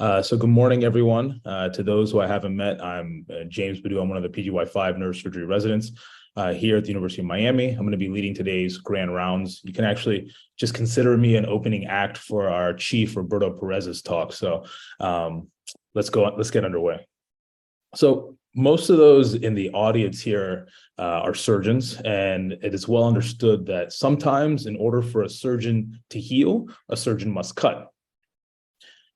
So good morning, everyone. To those who I haven't met, I'm James Badu. I'm one of the PGY5 neurosurgery residents here at the University of Miami. I'm going to be leading today's grand rounds. You can actually just consider me an opening act for our chief, Roberto Perez's talk. So let's get underway. So most of those in the audience here are surgeons, and it is well understood that sometimes in order for a surgeon to heal, a surgeon must cut.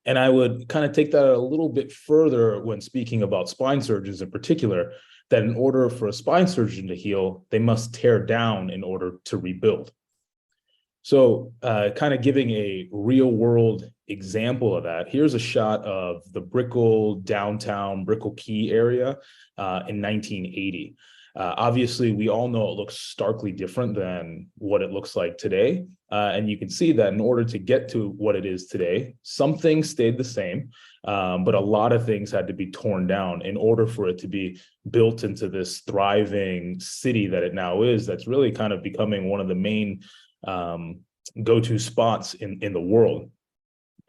And I would kind of take that a little bit further when speaking about spine surgeons in particular, that in order for a spine surgeon to heal, they must tear down in order to rebuild. So kind of giving a real world example of that, here's a shot of the Brickell downtown Brickell Key area in 1980. Obviously, we all know it looks starkly different than what it looks like today. And you can see that in order to get to what it is today, some things stayed the same, but a lot of things had to be torn down in order for it to be built into this thriving city that it now is, that's really kind of becoming one of the main go-to spots in the world.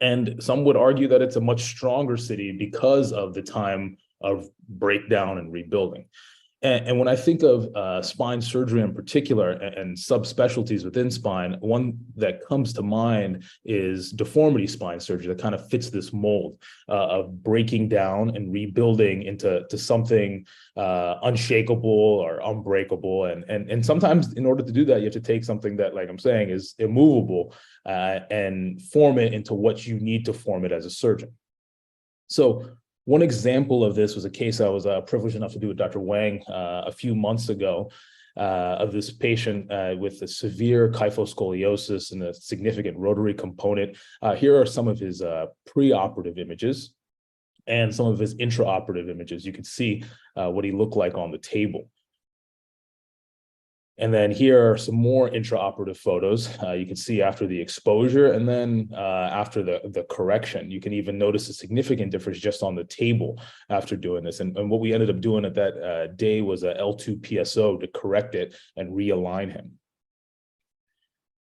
And some would argue that it's a much stronger city because of the time of breakdown and rebuilding. And when I think of spine surgery in particular and subspecialties within spine, one that comes to mind is deformity spine surgery that kind of fits this mold of breaking down and rebuilding into something unshakable or unbreakable. And sometimes in order to do that, you have to take something that, like I'm saying, is immovable and form it into what you need to form it as a surgeon. So one example of this was a case I was privileged enough to do with Dr. Wang a few months ago of this patient with a severe kyphoscoliosis and a significant rotary component. Here are some of his preoperative images and some of his intraoperative images. You can see what he looked like on the table. And then here are some more intraoperative photos. You can see after the exposure and then after the correction. You can even notice a significant difference just on the table after doing this. And what we ended up doing at that day was a L2 PSO to correct it and realign him.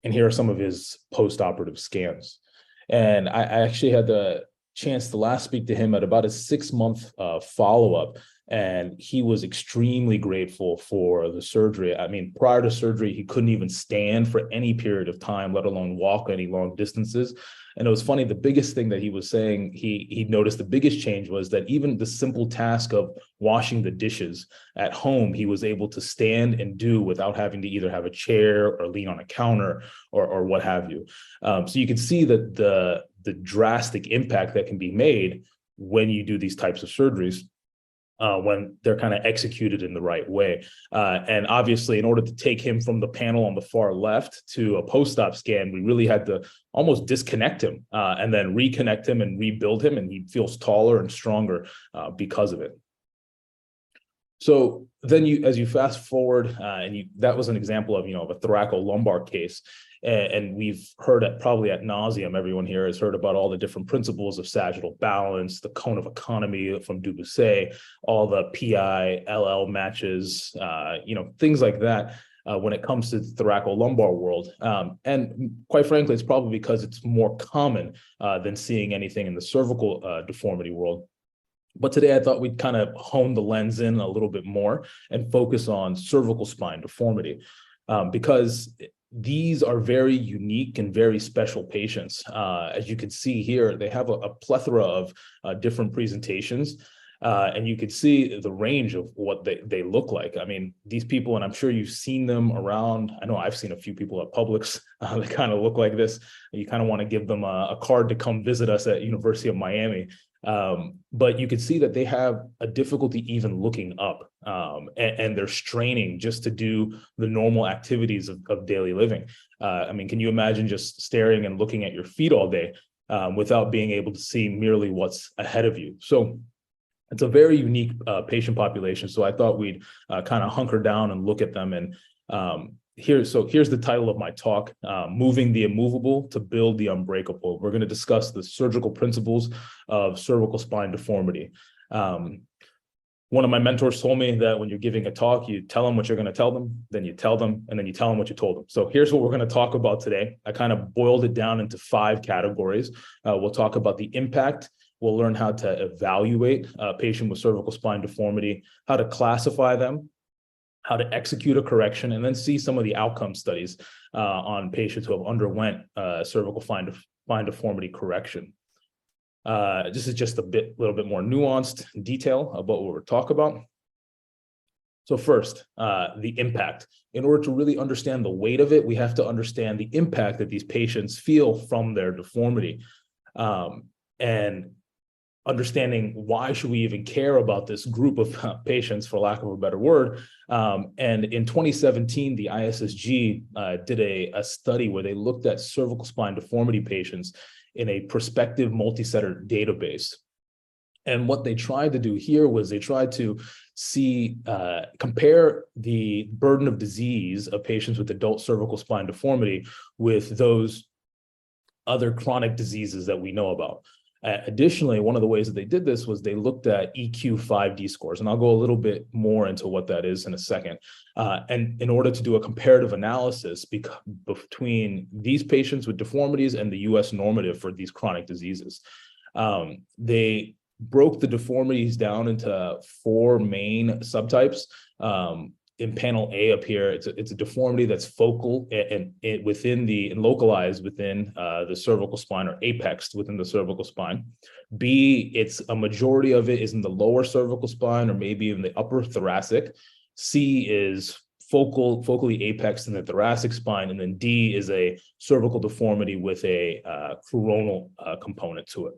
And here are some of his post-operative scans. And I actually had the chance to last speak to him at about a 6-month follow-up. And he was extremely grateful for the surgery. I mean, prior to surgery, he couldn't even stand for any period of time, let alone walk any long distances. And it was funny, the biggest thing that he was saying, he noticed the biggest change was that even the simple task of washing the dishes at home, he was able to stand and do without having to either have a chair or lean on a counter or what have you. So you can see that the drastic impact that can be made when you do these types of surgeries. When they're kind of executed in the right way. And obviously, in order to take him from the panel on the far left to a post-op scan, we really had to almost disconnect him and then reconnect him and rebuild him, and he feels taller and stronger because of it. So then as you fast forward, that was an example of, of a thoracolumbar case. And we've heard it probably ad nauseum. Everyone here has heard about all the different principles of sagittal balance, the cone of economy from Dubusse, all the PI, LL matches, things like that when it comes to the thoracolumbar world. And quite frankly, it's probably because it's more common than seeing anything in the cervical deformity world. But today I thought we'd kind of hone the lens in a little bit more and focus on cervical spine deformity because these are very unique and very special patients. As you can see here, they have a plethora of different presentations. And you can see the range of what they look like. I mean, these people, and I'm sure you've seen them around. I know I've seen a few people at Publix that kind of look like this. You kind of want to give them a card to come visit us at University of Miami. But you can see that they have a difficulty even looking up and they're straining just to do the normal activities of daily living. I mean, can you imagine just staring and looking at your feet all day without being able to see merely what's ahead of you? So it's a very unique patient population. So I thought we'd kind of hunker down and look at them. And here's the title of my talk, Moving the Immovable to Build the Unbreakable. We're going to discuss the surgical principles of cervical spine deformity. One of my mentors told me that when you're giving a talk, you tell them what you're going to tell them, then you tell them, and then you tell them what you told them. So here's what we're going to talk about today. I kind of boiled it down into 5 categories. We'll talk about the impact We'll learn how to evaluate a patient with cervical spine deformity, how to classify them, how to execute a correction, and then see some of the outcome studies on patients who have underwent cervical spine deformity correction. This is just little bit more nuanced detail about what we're talking about. So first, the impact. In order to really understand the weight of it, we have to understand the impact that these patients feel from their deformity. And understanding why should we even care about this group of patients, for lack of a better word. And in 2017, the ISSG did a study where they looked at cervical spine deformity patients in a prospective multi-center database. And what they tried to do here was they tried to compare the burden of disease of patients with adult cervical spine deformity with those other chronic diseases that we know about. Additionally, one of the ways that they did this was they looked at EQ-5D scores, and I'll go a little bit more into what that is in a second. And in order to do a comparative analysis between these patients with deformities and the US normative for these chronic diseases, they broke the deformities down into 4 main subtypes. In panel A up here, it's a deformity that's focal and localized within the cervical spine, or apexed within the cervical spine. B, it's a majority of it is in the lower cervical spine or maybe in the upper thoracic. C is focally apexed in the thoracic spine, and then D is a cervical deformity with a coronal component to it.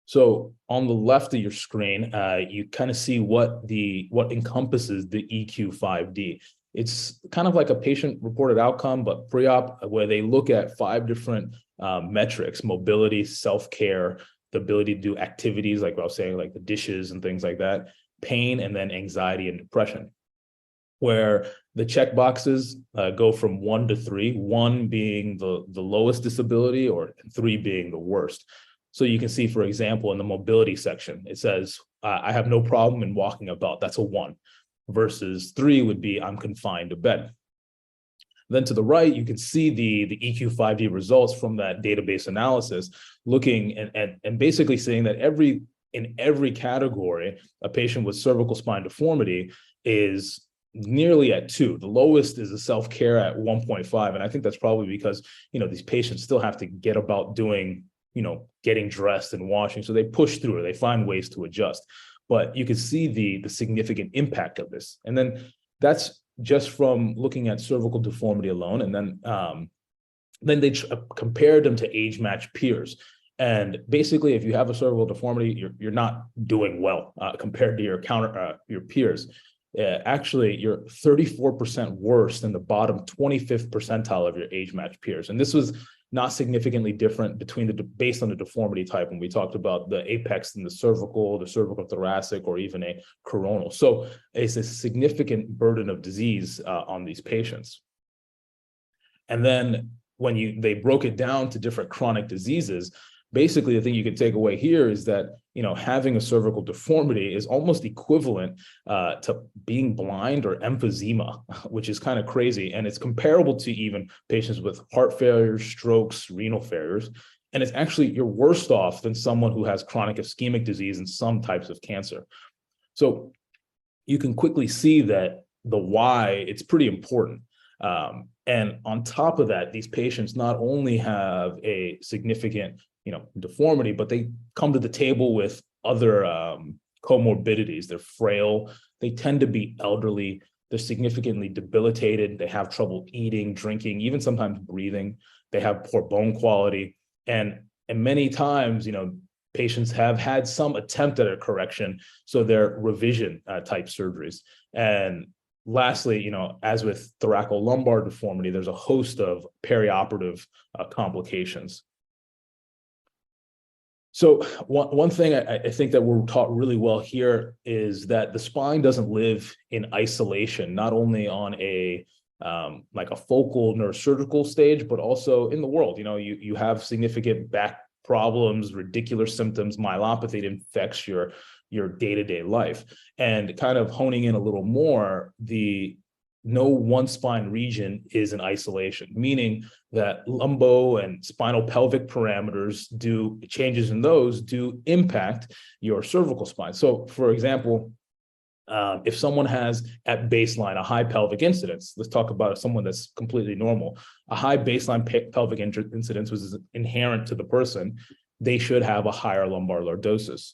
So on the left of your screen, you kind of see what encompasses the EQ-5D. It's kind of like a patient-reported outcome, but pre-op, where they look at 5 different metrics: mobility, self-care, the ability to do activities like what I was saying, like the dishes and things like that, pain, and then anxiety and depression. Where the check boxes go from 1 to 3, 1 being the lowest disability, or 3 being the worst. So you can see, for example, in the mobility section, it says, I have no problem in walking about. That's a 1. Versus 3 would be, I'm confined to bed. Then to the right, you can see the EQ-5D results from that database analysis, looking and basically saying that in every category, a patient with cervical spine deformity is nearly at 2. The lowest is a self-care at 1.5. And I think that's probably because, these patients still have to get about doing, getting dressed and washing. So they push through it. They find ways to adjust. But you can see the significant impact of this. And then that's just from looking at cervical deformity alone. And then they compared them to age-matched peers. And basically, if you have a cervical deformity, you're not doing well compared to your peers. Actually, you're 34% worse than the bottom 25th percentile of your age-matched peers. And this was not significantly different based on the deformity type when we talked about the apex and the cervical thoracic, or even a coronal. So it's a significant burden of disease on these patients. And then when they broke it down to different chronic diseases, basically the thing you can take away here is that, having a cervical deformity is almost equivalent to being blind or emphysema, which is kind of crazy. And it's comparable to even patients with heart failure, strokes, renal failures. And it's actually, you're worse off than someone who has chronic ischemic disease and some types of cancer. So you can quickly see that the why, it's pretty important. And on top of that, these patients not only have a significant deformity, but they come to the table with other comorbidities. They're frail. They tend to be elderly. They're significantly debilitated. They have trouble eating, drinking, even sometimes breathing. They have poor bone quality. And many times, patients have had some attempt at a correction. So they're revision type surgeries. And lastly, as with thoracolumbar deformity, there's a host of perioperative complications. So one thing I think that we're taught really well here is that the spine doesn't live in isolation, not only on like a focal neurosurgical stage, but also in the world. You have significant back problems, radicular symptoms, myelopathy that infects your day-to-day life. And kind of honing in a little more, the no one spine region is in isolation, meaning that lumbo and spinal pelvic parameters changes in those do impact your cervical spine. So for example, if someone has at baseline a high pelvic incidence, let's talk about someone that's completely normal, a high baseline pelvic incidence was inherent to the person, they should have a higher lumbar lordosis.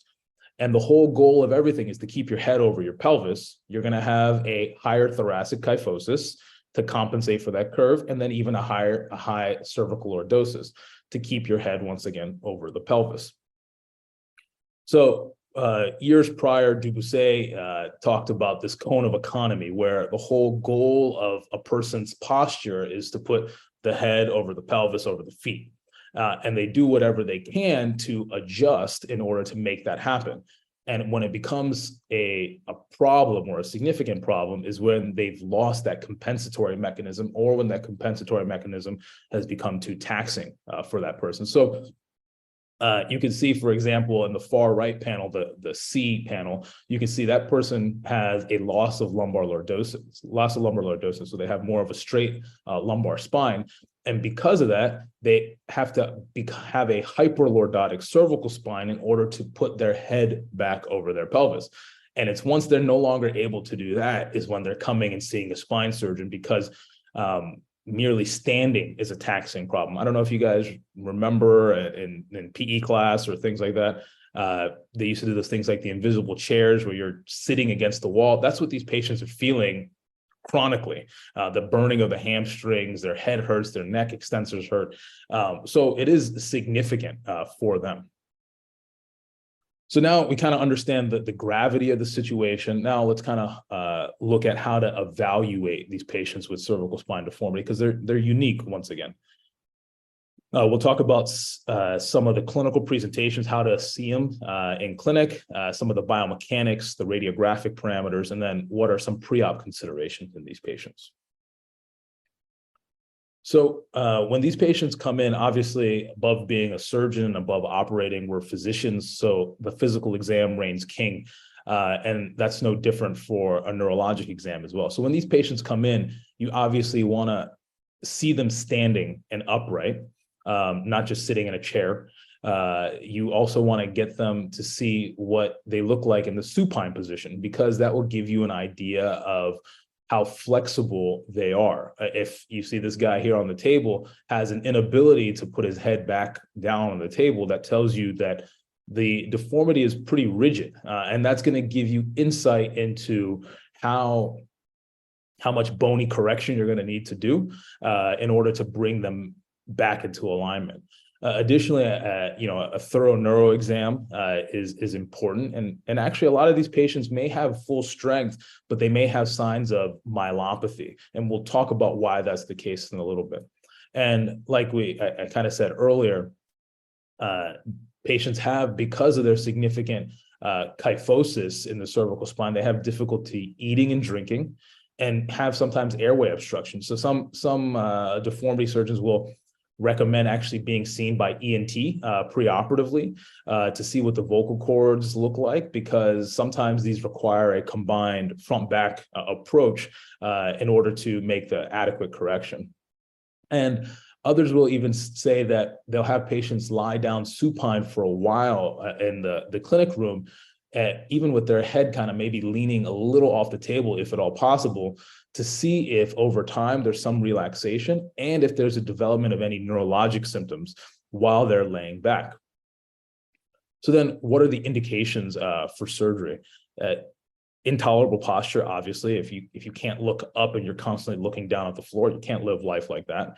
And the whole goal of everything is to keep your head over your pelvis. You're going to have a higher thoracic kyphosis to compensate for that curve, and then even a high cervical lordosis to keep your head once again over the pelvis. So years prior, Dubuisset talked about this cone of economy, where the whole goal of a person's posture is to put the head over the pelvis, over the feet. And they do whatever they can to adjust in order to make that happen. And when it becomes a problem or a significant problem is when they've lost that compensatory mechanism, or when that compensatory mechanism has become too taxing for that person. So you can see, for example, in the far right panel, the C panel, you can see that person has a loss of lumbar lordosis. So they have more of a straight lumbar spine. And because of that, they have to have a hyperlordotic cervical spine in order to put their head back over their pelvis. And it's once they're no longer able to do that is when they're coming and seeing a spine surgeon, because merely standing is a taxing problem. I don't know if you guys remember in PE class or things like that. They used to do those things like the invisible chairs where you're sitting against the wall. That's what these patients are feeling chronically. The burning of the hamstrings, their head hurts, their neck extensors hurt. So it is significant for them. So now we kind of understand the gravity of the situation. Now let's kind of look at how to evaluate these patients with cervical spine deformity, because they're unique once again. We'll talk about some of the clinical presentations, how to see them in clinic, some of the biomechanics, the radiographic parameters, and then what are some pre-op considerations in these patients. So when these patients come in, obviously above being a surgeon, above operating, we're physicians, so the physical exam reigns king. And that's no different for a neurologic exam as well. So when these patients come in, you obviously want to see them standing and upright, not just sitting in a chair. You also want to get them to see what they look like in the supine position, because that will give you an idea of how flexible they are. If you see this guy here on the table has an inability to put his head back down on the table, that tells you that the deformity is pretty rigid. And that's going to give you insight into how much bony correction you're going to need to do in order to bring them back into alignment. Additionally, a thorough neuro exam is important. And actually, a lot of these patients may have full strength, but they may have signs of myelopathy. And we'll talk about why that's the case in a little bit. And like I kind of said earlier, patients have, because of their significant kyphosis in the cervical spine, they have difficulty eating and drinking, and have sometimes airway obstruction. So some deformity surgeons will recommend actually being seen by ENT preoperatively to see what the vocal cords look like, because sometimes these require a combined front-back approach in order to make the adequate correction. And others will even say that they'll have patients lie down supine for a while in the clinic room, even with their head kind of maybe leaning a little off the table, if at all possible, to see if over time there's some relaxation and if there's a development of any neurologic symptoms while they're laying back. So then what are the indications for surgery? Intolerable posture, obviously. If you can't look up and you're constantly looking down at the floor, you can't live life like that.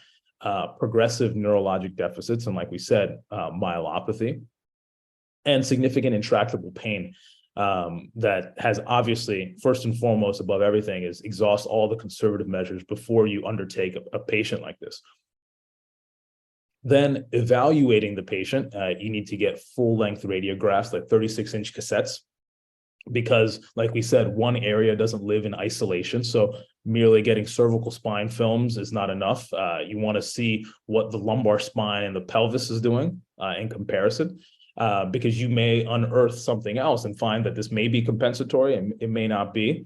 Progressive neurologic deficits, and like we said, myelopathy, and significant intractable pain that has obviously, first and foremost, above everything, is exhaust all the conservative measures before you undertake a patient like this. Then evaluating the patient, you need to get full-length radiographs, like 36-inch cassettes, because like we said, one area doesn't live in isolation. So merely getting cervical spine films is not enough. You want to see what the lumbar spine and the pelvis is doing in comparison. Because you may unearth something else and find that this may be compensatory and it may not be.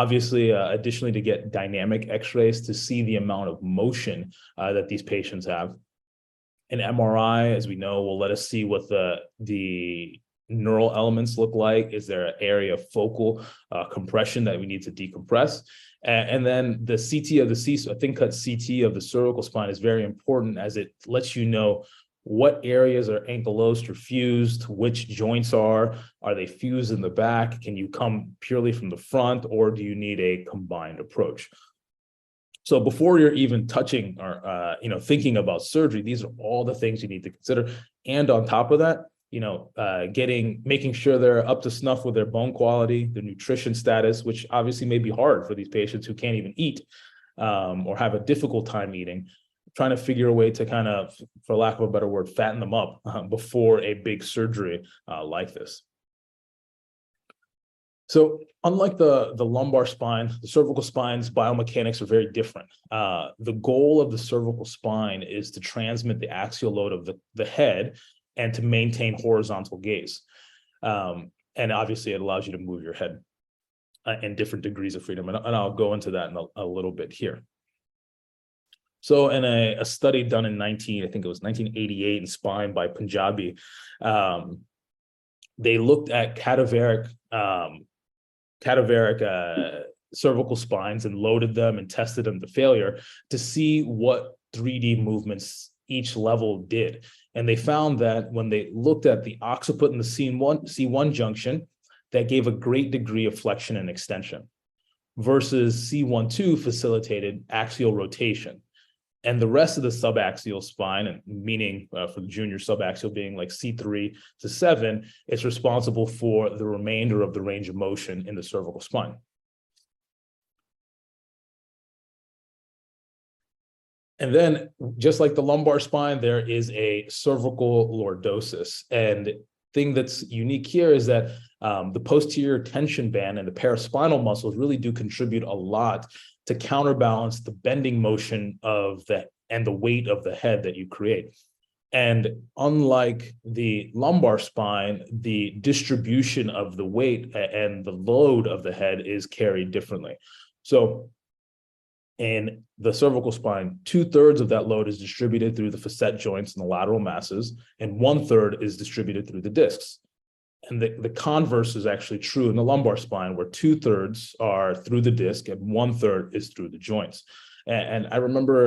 Obviously, additionally, to get dynamic x-rays to see the amount of motion that these patients have. An MRI, as we know, will let us see what the neural elements look like. Is there an area of focal compression that we need to decompress? And then the CT of the a thin cut CT of the cervical spine is very important, as it lets you know what areas are ankylosed or fused, which joints are they fused in the back? Can you come purely from the front, or do you need a combined approach? So before you're even touching or thinking about surgery, these are all the things you need to consider. And on top of that, making sure they're up to snuff with their bone quality, their nutrition status, which obviously may be hard for these patients who can't even eat or have a difficult time eating. Trying to figure a way to kind of, for lack of a better word, fatten them up before a big surgery like this. So unlike the lumbar spine, the cervical spine's biomechanics are very different. The goal of the cervical spine is to transmit the axial load of the head and to maintain horizontal gaze. And obviously it allows you to move your head in different degrees of freedom. And I'll go into that in a little bit here. So in a study done in 1988 in spine by Punjabi, they looked at cadaveric cervical spines and loaded them and tested them to failure to see what 3D movements each level did. And they found that when they looked at the occiput and the C1 junction, that gave a great degree of flexion and extension, versus C1-2 facilitated axial rotation. And the rest of the subaxial spine, and meaning for the junior subaxial being like C3 to 7, is responsible for the remainder of the range of motion in the cervical spine. And then, just like the lumbar spine, there is a cervical lordosis. And the thing that's unique here is that the posterior tension band and the paraspinal muscles really do contribute a lot to counterbalance the bending motion of and the weight of the head that you create. And unlike the lumbar spine, the distribution of the weight and the load of the head is carried differently. So in the cervical spine, 2/3 of that load is distributed through the facet joints and the lateral masses, and 1/3 is distributed through the discs. And the converse is actually true in the lumbar spine, where 2/3 are through the disc and 1/3 is through the joints. And I remember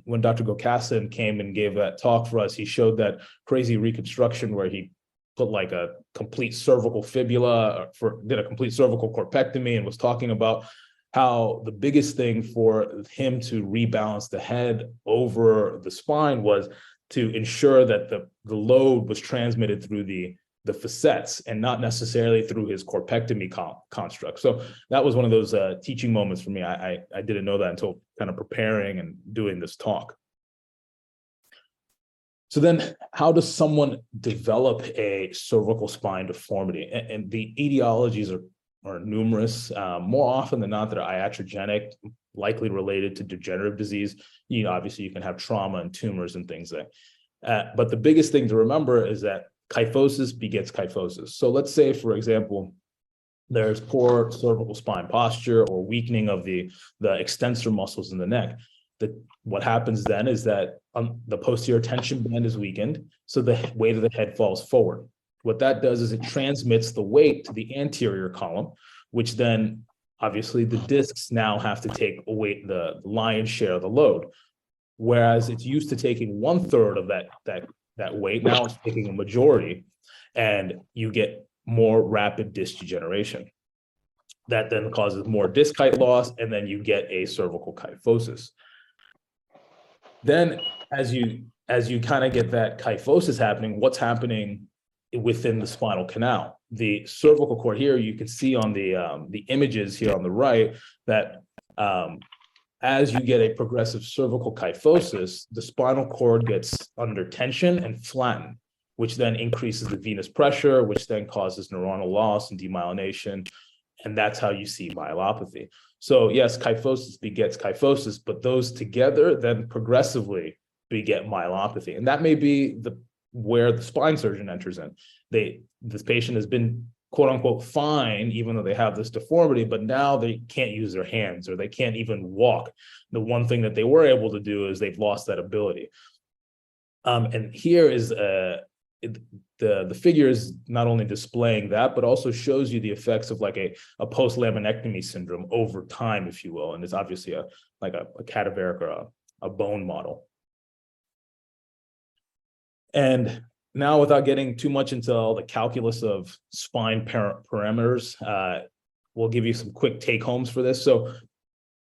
when Dr. Gokassan came and gave that talk for us, he showed that crazy reconstruction where he put like a complete cervical fibula, did a complete cervical corpectomy, and was talking about how the biggest thing for him to rebalance the head over the spine was to ensure that the load was transmitted through the facets and not necessarily through his corpectomy construct. So that was one of those teaching moments for me. I didn't know that until kind of preparing and doing this talk. So then how does someone develop a cervical spine deformity? And the etiologies are numerous. More often than not, they're iatrogenic, likely related to degenerative disease. Obviously you can have trauma and tumors and things like that. But the biggest thing to remember is that kyphosis begets kyphosis. So let's say, for example, there's poor cervical spine posture or weakening of the extensor muscles in the neck. What happens then is that the posterior tension band is weakened, so the weight of the head falls forward. What that does is it transmits the weight to the anterior column, which then obviously the discs now have to take away the lion's share of the load. Whereas it's used to taking 1/3 of that weight, now it's taking a majority, and you get more rapid disc degeneration. That then causes more disc height loss, and then you get a cervical kyphosis. Then as you kind of get that kyphosis happening, what's happening within the spinal canal? The cervical cord here, you can see on the images here on the right that as you get a progressive cervical kyphosis, the spinal cord gets under tension and flattened, which then increases the venous pressure, which then causes neuronal loss and demyelination. And that's how you see myelopathy. So yes, kyphosis begets kyphosis, but those together then progressively beget myelopathy. And that may be where the spine surgeon enters in. This patient has been quote unquote fine, even though they have this deformity, but now they can't use their hands or they can't even walk. The one thing that they were able to do is they've lost that ability. And here is the figure is not only displaying that, but also shows you the effects of like a post-laminectomy syndrome over time, if you will. And it's obviously a cadaveric or a bone model. And now, without getting too much into all the calculus of spine parameters, we'll give you some quick take-homes for this. So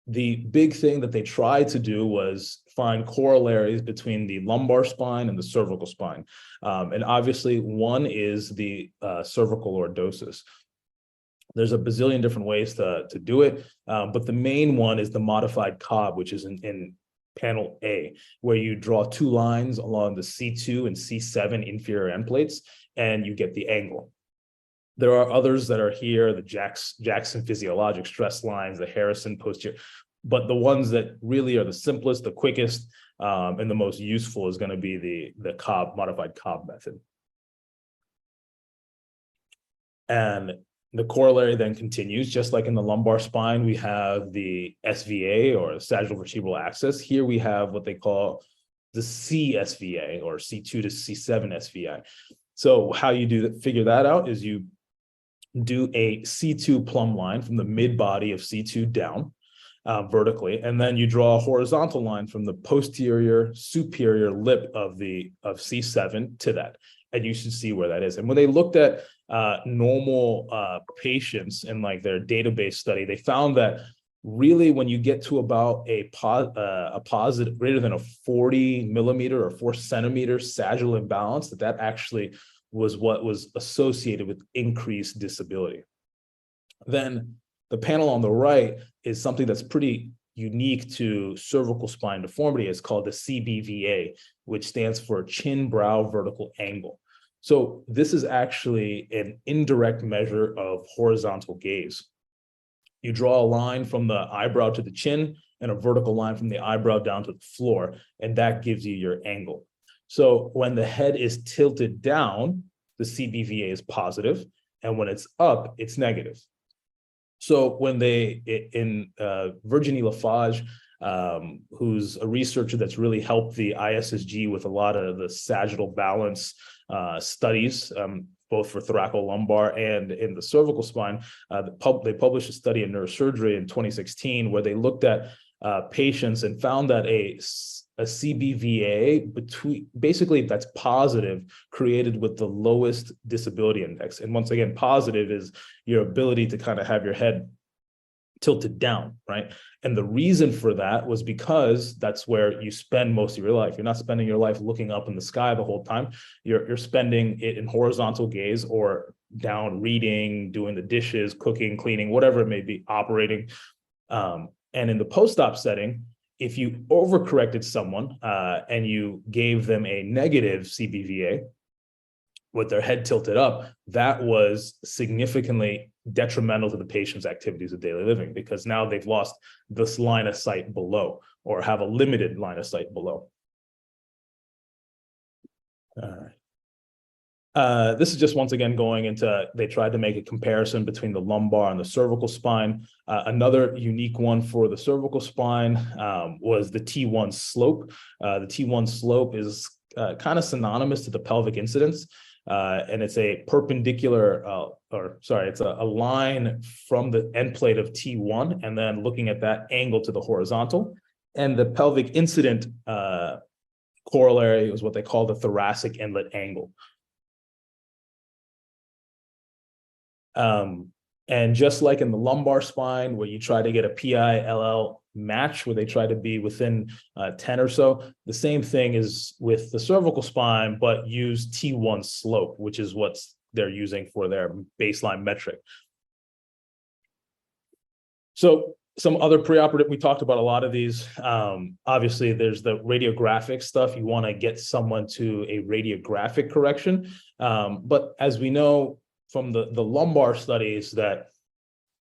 the big thing that they tried to do was find corollaries between the lumbar spine and the cervical spine. And obviously, one is the cervical lordosis. There's a bazillion different ways to do it, but the main one is the modified Cobb, which is in panel A, where you draw two lines along the C2 and C7 inferior end plates, and you get the angle. There are others that are here, the Jackson physiologic stress lines, the Harrison posterior, but the ones that really are the simplest, the quickest, and the most useful is going to be the Cobb, modified Cobb method. And the corollary then continues, just like in the lumbar spine, we have the SVA or sagittal vertebral axis. Here we have what they call the CSVA or C2 to C7 SVA. So how you do that, figure that out is you do a C2 plumb line from the mid body of C2 down vertically, and then you draw a horizontal line from the posterior superior lip of C7 to that. And you should see where that is. And when they looked at normal patients in like their database study, they found that really when you get to about a positive greater than a 40 millimeter or 4 centimeter sagittal imbalance, that actually was what was associated with increased disability. Then the panel on the right is something that's pretty unique to cervical spine deformity. It's called the CBVA, which stands for chin brow vertical angle. So this is actually an indirect measure of horizontal gaze. You draw a line from the eyebrow to the chin and a vertical line from the eyebrow down to the floor, and that gives you your angle. So when the head is tilted down, the CBVA is positive, and when it's up, it's negative. So when Virginie Lafarge, who's a researcher that's really helped the ISSG with a lot of the sagittal balance studies, both for thoracolumbar and in the cervical spine, they published a study in neurosurgery in 2016 where they looked at patients and found that a CBVA basically that's positive created with the lowest disability index. And once again, positive is your ability to kind of have your head tilted down, right? And the reason for that was because that's where you spend most of your life. You're not spending your life looking up in the sky the whole time. You're spending it in horizontal gaze or down reading, doing the dishes, cooking, cleaning, whatever it may be, operating. And in the post-op setting, if you overcorrected someone and you gave them a negative CBVA with their head tilted up, that was significantly detrimental to the patient's activities of daily living because now they've lost this line of sight below or have a limited line of sight below. All right. This is just once again going into, they tried to make a comparison between the lumbar and the cervical spine. Another unique one for the cervical spine was the T1 slope. The T1 slope is kind of synonymous to the pelvic incidence. And it's a perpendicular, it's a line from the end plate of T1 and then looking at that angle to the horizontal. And the pelvic incident corollary is what they call the thoracic inlet angle. And just like in the lumbar spine, where you try to get a PI-LL match, where they try to be within 10 or so, the same thing is with the cervical spine, but use T1 slope, which is what they're using for their baseline metric. So some other preoperative, we talked about a lot of these. Obviously, there's the radiographic stuff. You want to get someone to a radiographic correction. But as we know, from the lumbar studies that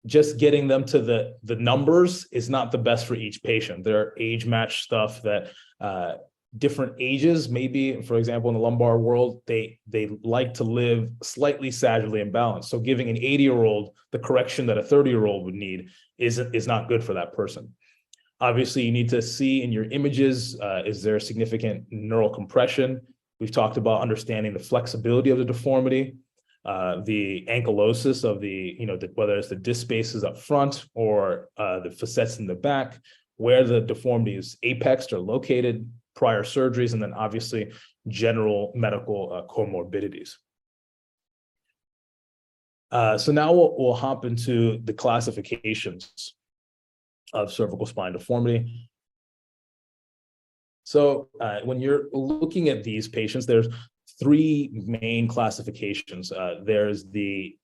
just getting them to the numbers is not the best for each patient. There are age match stuff that different ages, maybe, for example, in the lumbar world, they like to live slightly sagittally imbalanced. So giving an 80-year-old the correction that a 30-year-old would need is not good for that person. Obviously, you need to see in your images, is there significant neural compression? We've talked about understanding the flexibility of the deformity, the ankylosis of whether it's the disc spaces up front or the facets in the back, where the deformity is apexed or located, prior surgeries, and then obviously general medical comorbidities. So now we'll hop into the classifications of cervical spine deformity. So when you're looking at these patients, there's three main classifications. There's the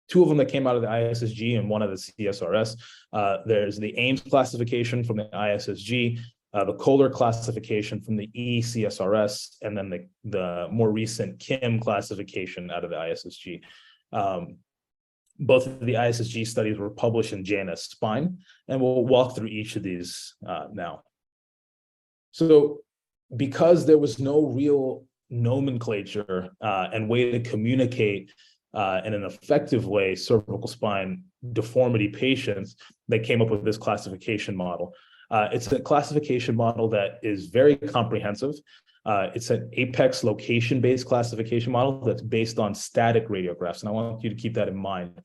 two of them that came out of the ISSG and one of the CSRS. There's the Ames classification from the ISSG, the Kohler classification from the ECSRS, and then the more recent Kim classification out of the ISSG. Both of the ISSG studies were published in JNS Spine, and we'll walk through each of these now. So because there was no real nomenclature and way to communicate in an effective way cervical spine deformity patients, they came up with this classification model. It's a classification model that is very comprehensive. It's an apex location-based classification model that's based on static radiographs, and I want you to keep that in mind.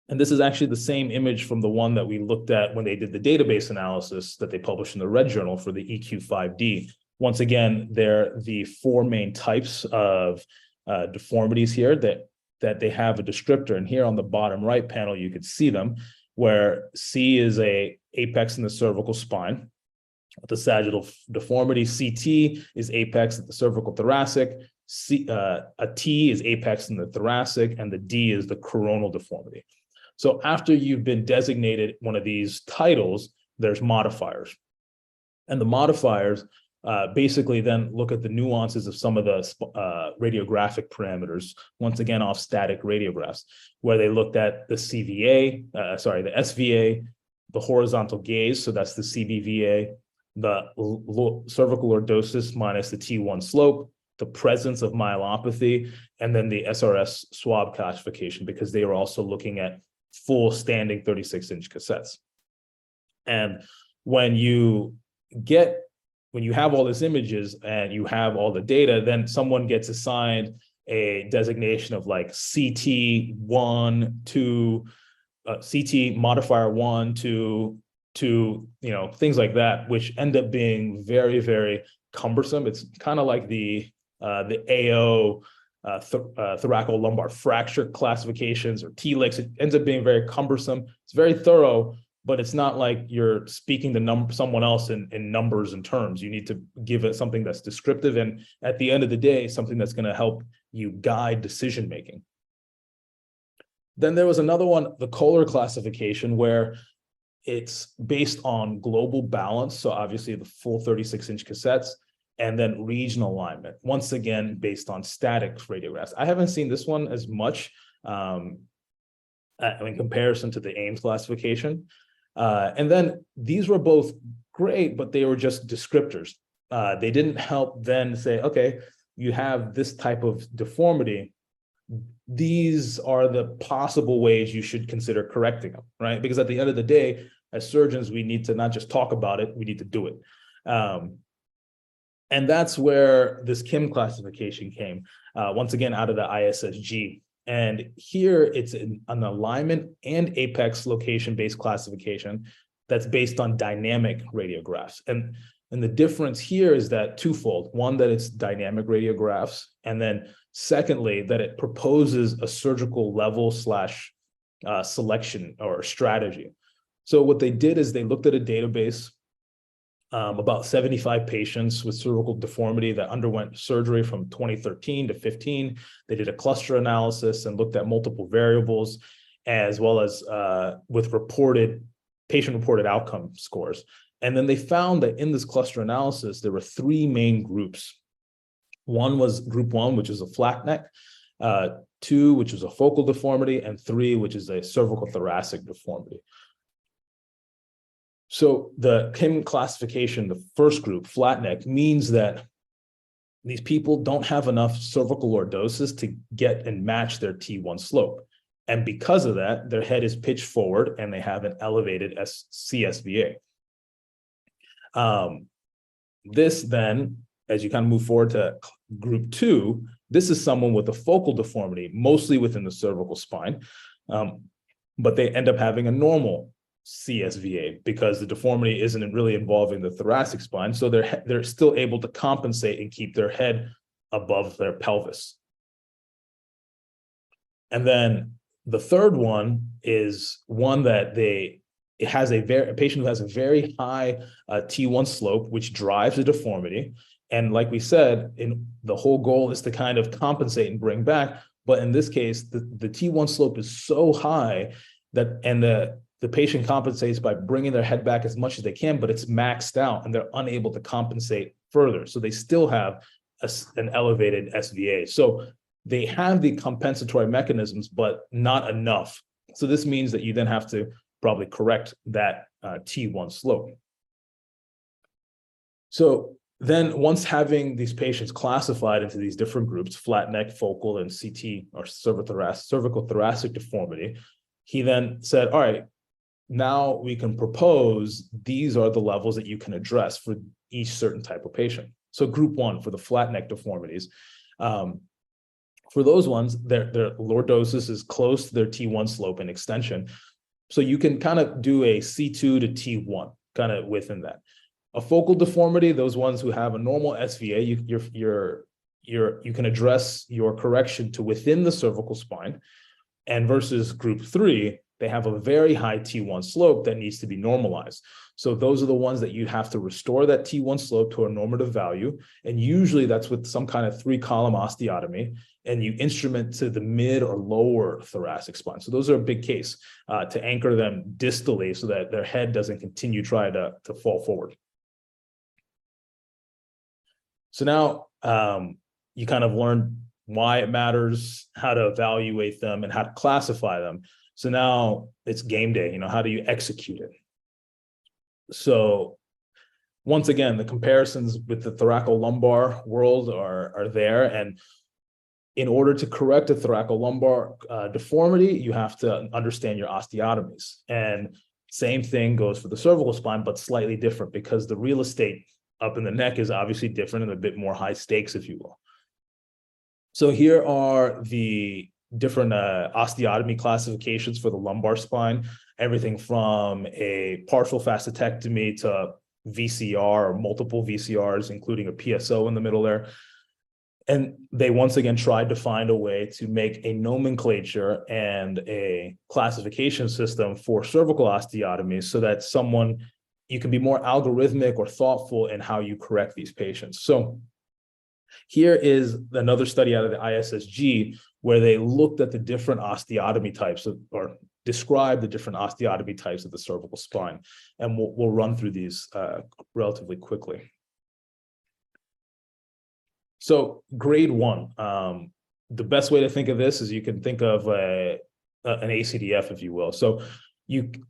And this is actually the same image from the one that we looked at when they did the database analysis that they published in the Red Journal for the EQ5D. Once again, they're the four main types of deformities here that they have a descriptor. And here on the bottom right panel, you could see them, where C is a apex in the cervical spine. The sagittal deformity, CT, is apex at the cervical thoracic. A T is apex in the thoracic, and the D is the coronal deformity. So after you've been designated one of these titles, there's modifiers. And the modifiers basically then look at the nuances of some of the radiographic parameters, once again off static radiographs, where they looked at the CVA, the SVA, the horizontal gaze, so that's the CBVA, the cervical lordosis minus the T1 slope, the presence of myelopathy, and then the SRS swab classification, because they were also looking at full standing 36-inch cassettes. And when you have all these images and you have all the data, then someone gets assigned a designation of like CT1, 2, CT modifier 1, 2, things like that, which end up being very, very cumbersome. It's kind of like the AO thoracolumbar fracture classifications or TLIX. It ends up being very cumbersome. It's very thorough, but it's not like you're speaking to someone else in numbers and terms. You need to give it something that's descriptive, and at the end of the day, something that's going to help you guide decision making. Then there was another one, the Kohler classification, where it's based on global balance, so obviously the full 36-inch cassettes, and then regional alignment, once again based on static radiographs. I haven't seen this one as much in comparison to the Ames classification. And then these were both great, but they were just descriptors. They didn't help then say, okay, you have this type of deformity. These are the possible ways you should consider correcting them, right? Because at the end of the day, as surgeons, we need to not just talk about it, we need to do it. And that's where this Kim classification came, once again, out of the ISSG. And here it's an alignment and apex location-based classification that's based on dynamic radiographs. And the difference here is that twofold. One, that it's dynamic radiographs, and then secondly, that it proposes a surgical level / selection or strategy. So what they did is they looked at a database, about 75 patients with cervical deformity that underwent surgery from 2013 to 15. They did a cluster analysis and looked at multiple variables, as well as with patient-reported outcome scores. And then they found that in this cluster analysis, there were three main groups. One was group 1, which is a flat neck, 2, which is a focal deformity, and 3, which is a cervical thoracic deformity. So the Kim classification, the first group, flat neck, means that these people don't have enough cervical lordosis to get and match their T1 slope. And because of that, their head is pitched forward and they have an elevated CSVA. This then, as you kind of move forward to group 2, this is someone with a focal deformity, mostly within the cervical spine, but they end up having a normal CSVA because the deformity isn't really involving the thoracic spine. So they're still able to compensate and keep their head above their pelvis. And then the third one is one that it has a patient who has a very high T1 slope, which drives the deformity. And like we said, the whole goal is to kind of compensate and bring back. But in this case, the T1 slope is so high that, and the patient compensates by bringing their head back as much as they can, but it's maxed out and they're unable to compensate further. So they still have an elevated SVA. So they have the compensatory mechanisms, but not enough. So this means that you then have to probably correct that T1 slope. So then once having these patients classified into these different groups, flat neck, focal, and CT or cervical thoracic deformity, he then said, all right, now we can propose these are the levels that you can address for each certain type of patient. So group 1 for the flat neck deformities, for those ones, their lordosis is close to their T1 slope and extension. So you can kind of do a C2 to T1 kind of within that. A focal deformity, those ones who have a normal SVA, you can address your correction to within the cervical spine. And versus group 3, they have a very high T1 slope that needs to be normalized. So those are the ones that you have to restore that T1 slope to a normative value. And usually that's with some kind of 3-column osteotomy, and you instrument to the mid or lower thoracic spine. So those are a big case to anchor them distally so that their head doesn't continue trying to fall forward. So now you kind of learned why it matters, how to evaluate them, and how to classify them. So now it's game day, how do you execute it? So once again, the comparisons with the thoracolumbar world are there. And in order to correct a thoracolumbar deformity, you have to understand your osteotomies. And same thing goes for the cervical spine, but slightly different because the real estate up in the neck is obviously different and a bit more high stakes, if you will. So here are the different osteotomy classifications for the lumbar spine, everything from a partial facetectomy to VCR or multiple VCRs, including a PSO in the middle there. And they once again tried to find a way to make a nomenclature and a classification system for cervical osteotomies so that you can be more algorithmic or thoughtful in how you correct these patients. So here is another study out of the ISSG where they looked at the different osteotomy types or described the different osteotomy types of the cervical spine. And we'll run through these relatively quickly. So grade 1, the best way to think of this is you can think of an ACDF, if you will. So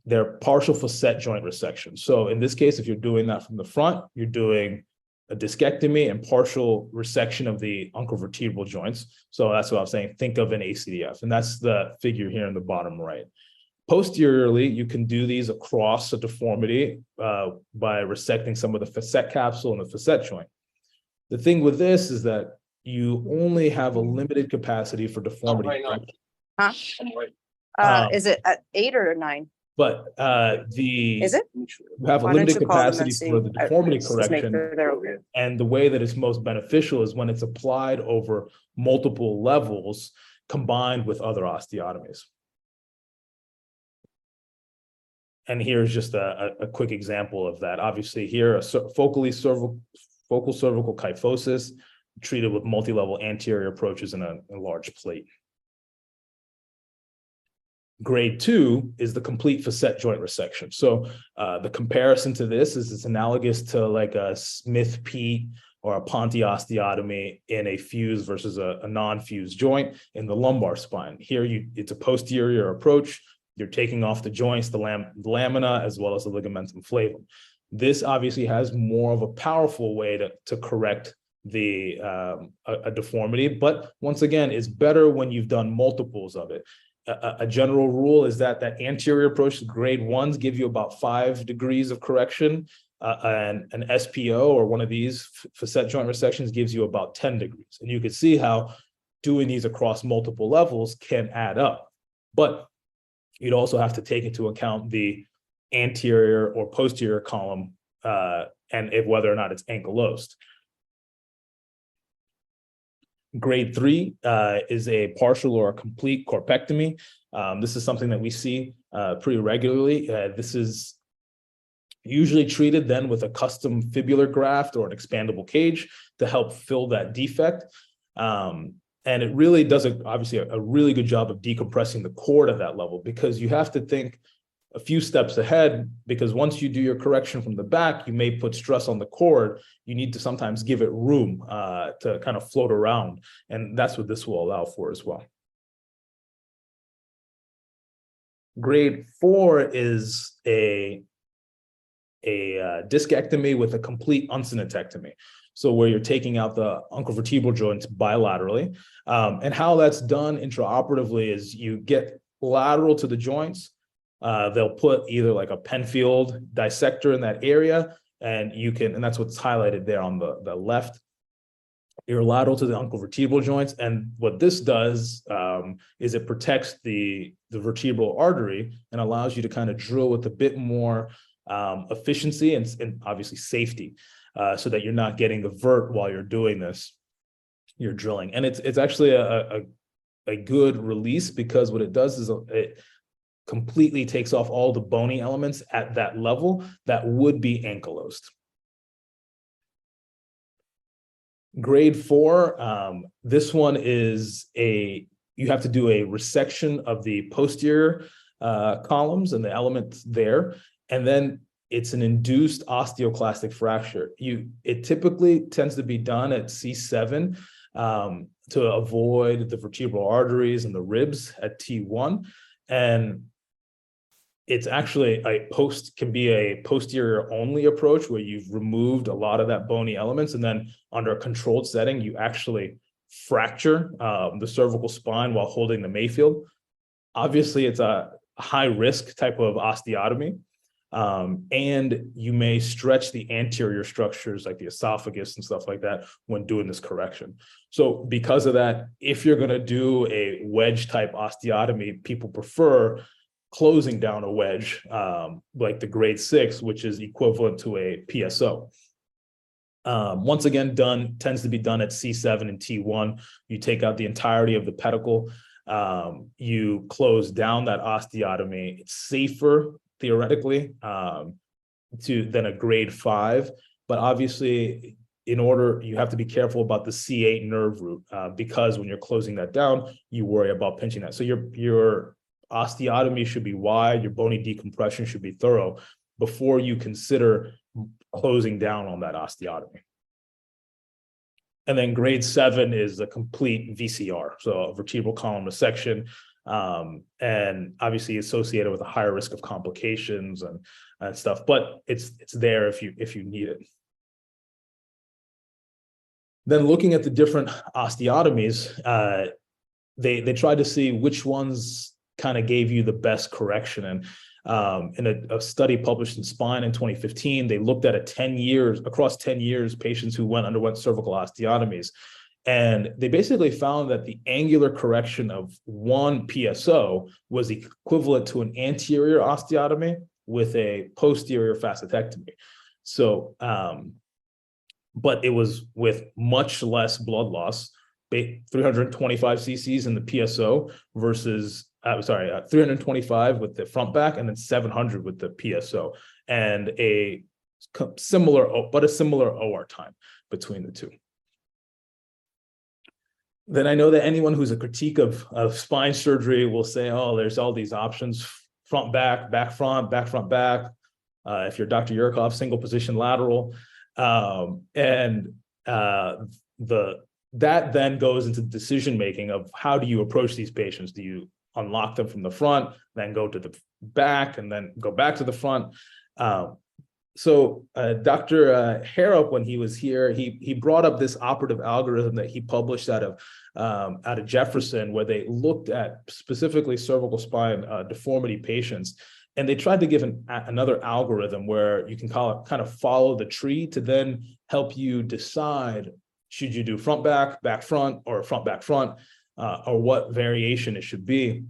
they're partial facet joint resection. So in this case, if you're doing that from the front, you're doing a discectomy and partial resection of the uncovertebral joints. So that's what I'm saying. Think of an ACDF. And that's the figure here in the bottom right. Posteriorly, you can do these across a deformity by resecting some of the facet capsule and the facet joint. The thing with this is that you only have a limited capacity for deformity. Is it at 8 or 9? But Is it? you have a Why don't limited you call them and capacity see? for the deformity Just make correction. sure they're okay. And the way that it's most beneficial is when it's applied over multiple levels combined with other osteotomies. And here's just a quick example of that. Obviously here, a focal cervical kyphosis treated with multi-level anterior approaches in a large plate. Grade 2 is the complete facet joint resection. So the comparison to this is it's analogous to like a Smith-Peet or a Ponte osteotomy in a fused versus a non-fused joint in the lumbar spine. Here, it's a posterior approach. you're taking off the joints, the lamina, as well as the ligamentum flavum. This obviously has more of a powerful way to correct a deformity, but once again, it's better when you've done multiples of it. A general rule is that anterior approach, grade 1s, give you about 5 degrees of correction, and an SPO, or one of these facet joint resections, gives you about 10 degrees. And you can see how doing these across multiple levels can add up. But you'd also have to take into account the anterior or posterior column, and whether or not it's ankylosed. Grade 3 is a partial or a complete corpectomy. This is something that we see pretty regularly. This is usually treated then with a custom fibular graft or an expandable cage to help fill that defect. And it really does obviously a really good job of decompressing the cord at that level, because you have to think a few steps ahead, because once you do your correction from the back, you may put stress on the cord. You need to sometimes give it room to kind of float around. And that's what this will allow for as well. Grade 4 is a discectomy with a complete uncinetectomy. So where you're taking out the uncovertebral joints bilaterally. And how that's done intraoperatively is you get lateral to the joints. They'll put either like a Penfield dissector in that area, and that's what's highlighted there on the left. You're lateral to the uncovertebral joints. And what this does is it protects the vertebral artery and allows you to kind of drill with a bit more efficiency and obviously safety, so that you're not getting the vert while you're doing this. You're drilling, and it's actually a good release, because what it does is it completely takes off all the bony elements at that level that would be ankylosed. Grade 4, this one is you have to do a resection of the posterior columns and the elements there, and then it's an induced osteoclastic fracture. It typically tends to be done at C7 to avoid the vertebral arteries and the ribs at T1. And it's actually can be a posterior only approach, where you've removed a lot of that bony elements, and then under a controlled setting, you actually fracture the cervical spine while holding the Mayfield. Obviously, it's a high risk type of osteotomy. And you may stretch the anterior structures like the esophagus and stuff like that when doing this correction. So because of that, if you're going to do a wedge type osteotomy, people prefer closing down a wedge, like the grade 6, which is equivalent to a PSO. Once again, tends to be done at C7 and T1. You take out the entirety of the pedicle. You close down that osteotomy. It's safer theoretically than a grade 5, but obviously you have to be careful about the C8 nerve root, because when you're closing that down, you worry about pinching that. So your osteotomy should be wide, your bony decompression should be thorough before you consider closing down on that osteotomy. And then grade 7 is a complete VCR, so a vertebral column resection, and obviously associated with a higher risk of complications and stuff, but it's there if you need it. Then looking at the different osteotomies, they tried to see which ones kind of gave you the best correction. And in a study published in Spine in 2015, they looked at across 10 years, patients who underwent cervical osteotomies. And they basically found that the angular correction of one PSO was equivalent to an anterior osteotomy with a posterior facetectomy. So, but it was with much less blood loss, 325 cc's in the PSO versus 325 with the front back, and then 700 with the PSO, and a similar OR time between the two. Then I know that anyone who's a critique of spine surgery will say, oh, there's all these options: front back, back front, back front back. If you're Dr. Yurkov, single position lateral, that then goes into decision making of how do you approach these patients? Do you unlock them from the front, then go to the back, and then go back to the front. So Dr. Harrop, when he was here, he brought up this operative algorithm that he published out of Jefferson, where they looked at specifically cervical spine deformity patients, and they tried to give another algorithm where you can kind of follow the tree to then help you decide, should you do front back, back front, or front back front, or what variation it should be.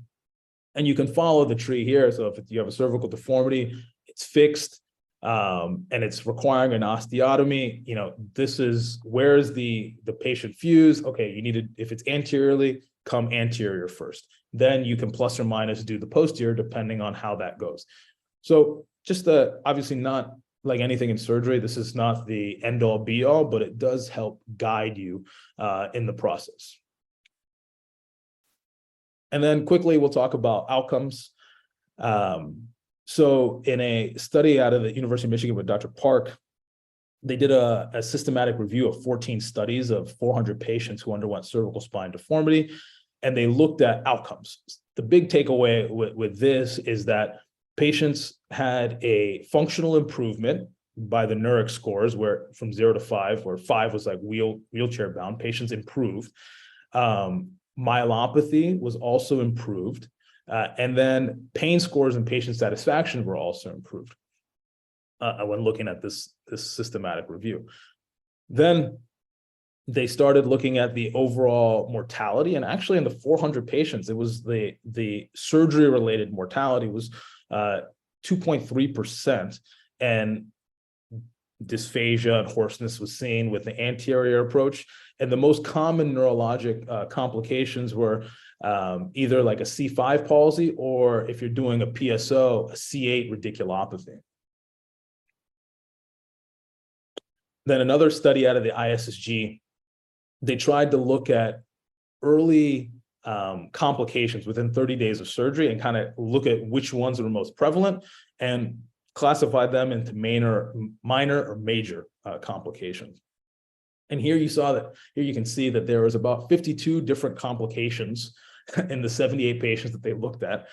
And you can follow the tree here. So if you have a cervical deformity, it's fixed, and it's requiring an osteotomy, this is, where's the patient fuse? Okay, you need to, if it's anteriorly, come anterior first. Then you can plus or minus do the posterior depending on how that goes. So just obviously not like anything in surgery, this is not the end all be all, but it does help guide you in the process. And then quickly, we'll talk about outcomes. So in a study out of the University of Michigan with Dr. Park, they did a systematic review of 14 studies of 400 patients who underwent cervical spine deformity, and they looked at outcomes. The big takeaway with this is that patients had a functional improvement by the NURIC scores, where from 0 to 5, where 5 was like wheelchair bound, patients improved. Myelopathy was also improved. And then pain scores and patient satisfaction were also improved when looking at this systematic review. Then they started looking at the overall mortality, and actually in the 400 patients, it was the surgery-related mortality was 2.3%, and dysphagia and hoarseness was seen with the anterior approach. And the most common neurologic complications were either like a C5 palsy, or if you're doing a PSO, a C8 radiculopathy. Then another study out of the ISSG, they tried to look at early complications within 30 days of surgery and kind of look at which ones were most prevalent and classified them into minor or major complications. And here you can see that there was about 52 different complications in the 78 patients that they looked at,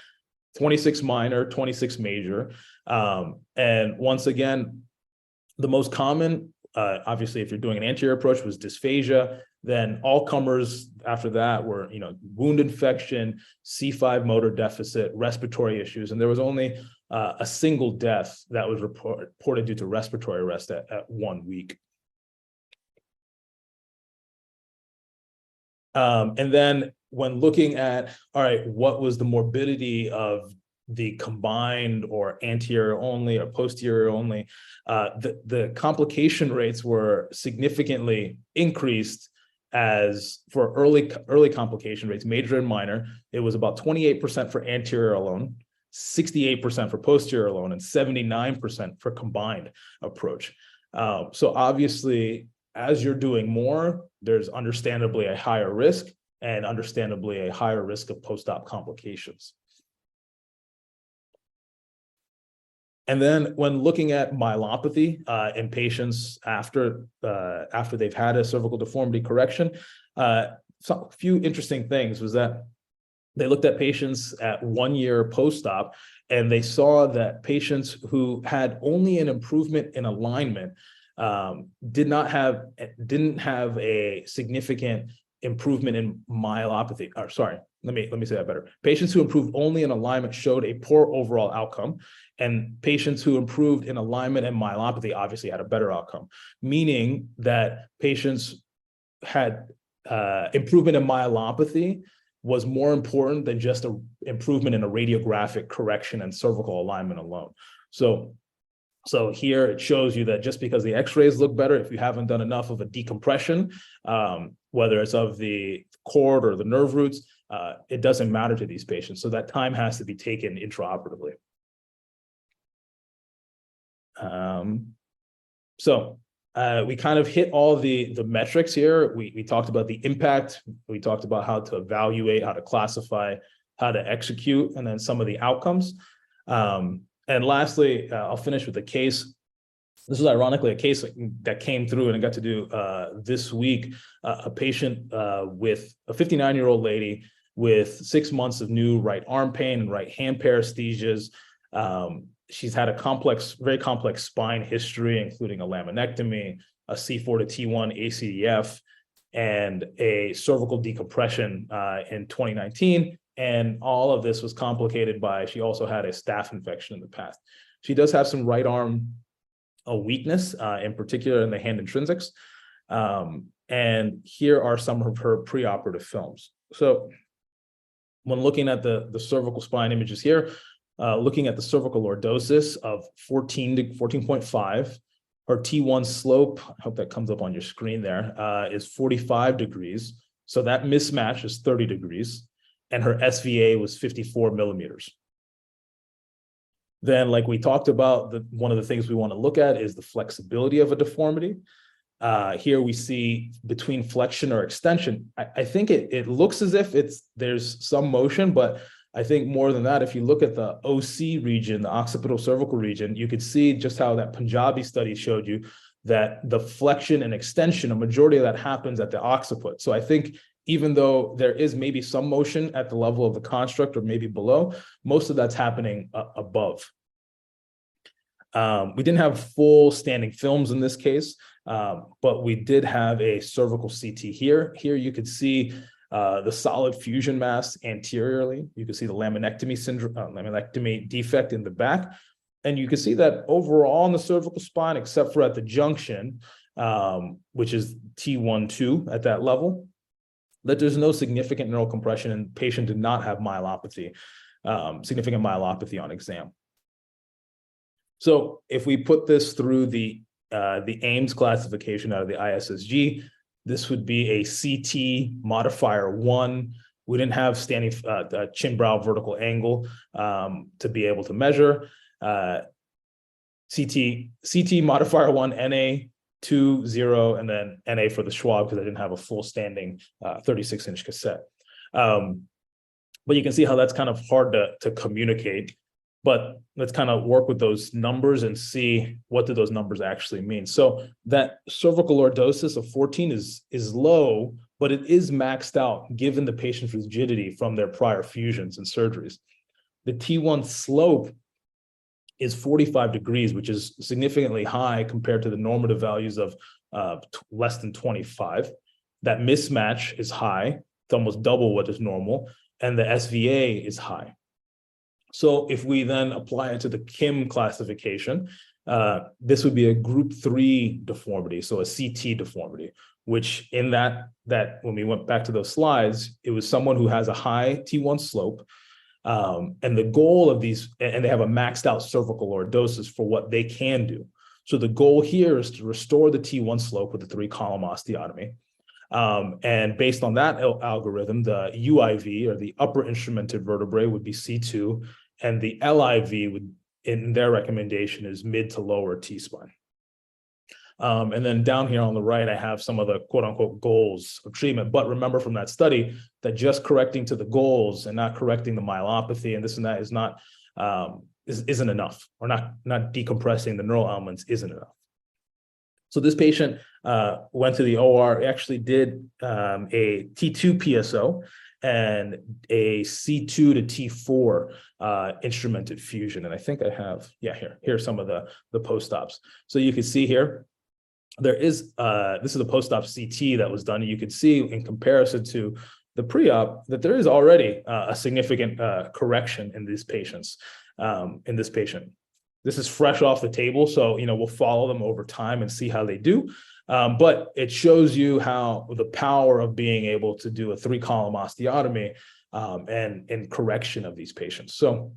26 minor, 26 major. And once again, the most common, obviously, if you're doing an anterior approach, was dysphagia. Then all comers after that were, wound infection, C5 motor deficit, respiratory issues. And there was only a single death that was reported due to respiratory arrest at 1 week. And then when looking at, all right, what was the morbidity of the combined or anterior only or posterior only, the complication rates were significantly increased. As for early complication rates, major and minor, it was about 28% for anterior alone, 68% for posterior alone, and 79% for combined approach. So obviously, as you're doing more, there's understandably a higher risk, and understandably a higher risk of post-op complications. And then when looking at myelopathy in patients after they've had a cervical deformity correction, a few interesting things was that they looked at patients at 1 year post-op, and they saw that patients who had only an improvement in alignment didn't have a significant improvement in myelopathy. Or sorry, let me say that better. Patients who improved only in alignment showed a poor overall outcome, and patients who improved in alignment and myelopathy obviously had a better outcome, meaning that patients had improvement in myelopathy was more important than just an improvement in a radiographic correction and cervical alignment alone. So here it shows you that just because the x-rays look better, if you haven't done enough of a decompression, whether it's of the cord or the nerve roots, it doesn't matter to these patients. So that time has to be taken intraoperatively. So we kind of hit all the metrics here. We talked about the impact. We talked about how to evaluate, how to classify, how to execute, and then some of the outcomes. And lastly, I'll finish with a case. This is ironically a case that came through and I got to do this week. A patient with a 59-year-old lady with 6 months of new right arm pain and right hand paresthesias. She's had a very complex spine history, including a laminectomy, a C4 to T1 ACDF, and a cervical decompression in 2019. And all of this was complicated by, she also had a staph infection in the past. She does have some right arm weakness, in particular in the hand intrinsics. And here are some of her preoperative films. So when looking at the cervical spine images here, looking at the cervical lordosis of 14 to 14.5, her T1 slope, I hope that comes up on your screen there, is 45 degrees. So that mismatch is 30 degrees. And her SVA was 54 millimeters. Then, like we talked about, one of the things we want to look at is the flexibility of a deformity. Here we see between flexion or extension. I think it looks as if there's some motion, but I think more than that, if you look at the OC region, the occipital cervical region, you could see just how that Punjabi study showed you that the flexion and extension, a majority of that happens at the occiput. So I think even though there is maybe some motion at the level of the construct or maybe below, most of that's happening above. We didn't have full standing films in this case, but we did have a cervical CT here. Here you could see the solid fusion mass anteriorly. You can see the laminectomy syndrome, laminectomy defect in the back. And you can see that overall in the cervical spine, except for at the junction, which is T1-2 at that level, that there's no significant neural compression, and the patient did not have myelopathy, significant myelopathy on exam. So if we put this through the Ames classification out of the ISSG, this would be a CT modifier 1. We didn't have standing chin brow vertical angle to be able to measure. CT modifier 1, NA 2, 0, and then NA for the Schwab because I didn't have a full standing 36-inch cassette. But you can see how that's kind of hard to communicate. But let's kind of work with those numbers and see what do those numbers actually mean. So that cervical lordosis of 14 is low, but it is maxed out given the patient's rigidity from their prior fusions and surgeries. The T1 slope is 45 degrees, which is significantly high compared to the normative values of less than 25. That mismatch is high. It's almost double what is normal. And the SVA is high. So if we then apply it to the Kim classification, this would be a group 3 deformity, so a CT deformity, which in that when we went back to those slides, it was someone who has a high T1 slope, and the goal of these, and they have a maxed out cervical lordosis for what they can do. So the goal here is to restore the T1 slope with the 3-column osteotomy. And based on that algorithm, the UIV, or the upper instrumented vertebrae, would be C2, and the LIV would, in their recommendation, is mid to lower T-spine. And then down here on the right, I have some of the quote unquote goals of treatment. But remember from that study that just correcting to the goals and not correcting the myelopathy and this and that is not isn't enough, or not decompressing the neural elements isn't enough. So this patient went to the OR, actually did a T2 PSO and a C2 to T4 instrumented fusion. And I think I have, here's some of the post-ops. So you can see here, there is, this is a post-op CT that was done. And you can see in comparison to the pre-op that there is already a significant correction in these patients, in this patient. This is fresh off the table, so we'll follow them over time and see how they do. But it shows you how the power of being able to do a 3-column osteotomy and correction of these patients. So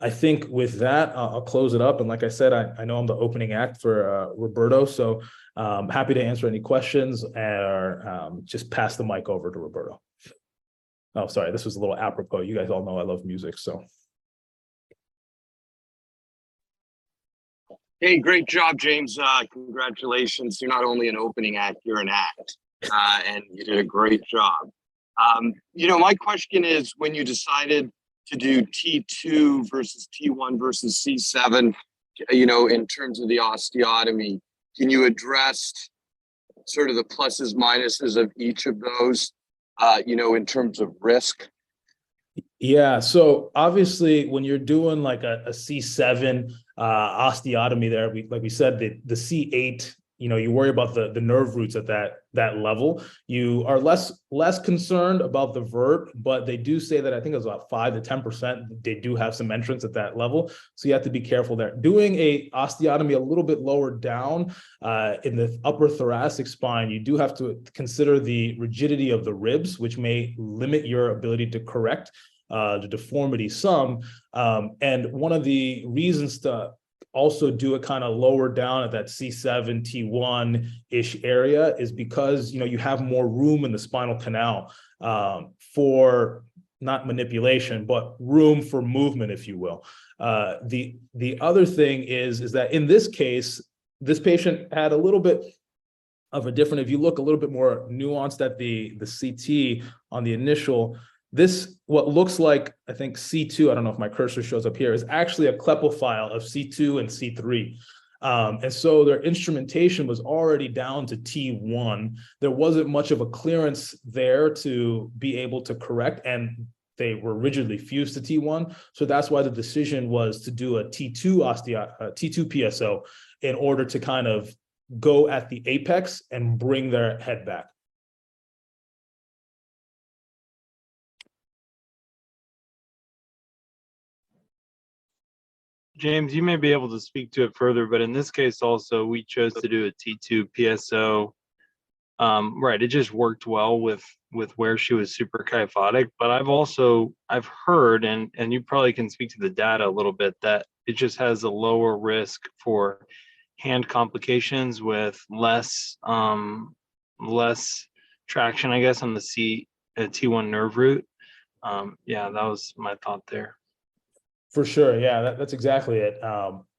I think with that, I'll close it up. And like I said, I know I'm the opening act for Roberto, so happy to answer any questions or just pass the mic over to Roberto. Oh, sorry, this was a little apropos. You guys all know I love music, so. Hey, great job, James. Congratulations. You're not only an opening act, you're an act, and you did a great job. My question is, when you decided to do T2 versus T1 versus C7, in terms of the osteotomy, can you address sort of the pluses, minuses of each of those? in terms of risk? Yeah, so obviously when you're doing like a C7 osteotomy there, like we said, the C8, you worry about the nerve roots at that level. You are less concerned about the vert, but they do say that I think it's about 5 to 10%. They do have some entrance at that level, so you have to be careful there. Doing a osteotomy a little bit lower down in the upper thoracic spine, you do have to consider the rigidity of the ribs, which may limit your ability to correct the deformity some. And one of the reasons to also do it kind of lower down at that C7, T1-ish area is because, you have more room in the spinal canal for not manipulation, but room for movement, if you will. The other thing is that in this case, this patient had a little bit of a different, if you look a little bit more nuanced at the CT on the initial, this, what looks like, I think C2, I don't know if my cursor shows up here, is actually a Kleppel of C2 and C3. And so their instrumentation was already down to T1. There wasn't much of a clearance there to be able to correct, and they were rigidly fused to T1. So that's why the decision was to do a T2 T2 PSO in order to kind of go at the apex and bring their head back. James, you may be able to speak to it further, but in this case also, we chose to do a T2 PSO. Right, it just worked well with where she was super kyphotic. But I've heard, and you probably can speak to the data a little bit, that it just has a lower risk for hand complications with less traction, I guess, on the T1 nerve root. Yeah, that was my thought there. For sure. Yeah, that's exactly it.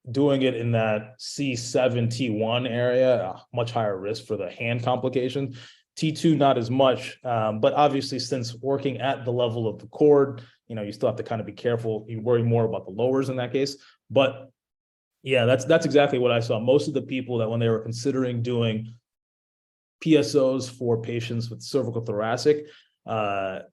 Doing it in that C7, T1 area, much higher risk for the hand complications. T2, not as much. But obviously, since working at the level of the cord, you still have to kind of be careful. You worry more about the lowers in that case. But yeah, that's exactly what I saw. Most of the people that when they were considering doing PSOs for patients with cervical thoracic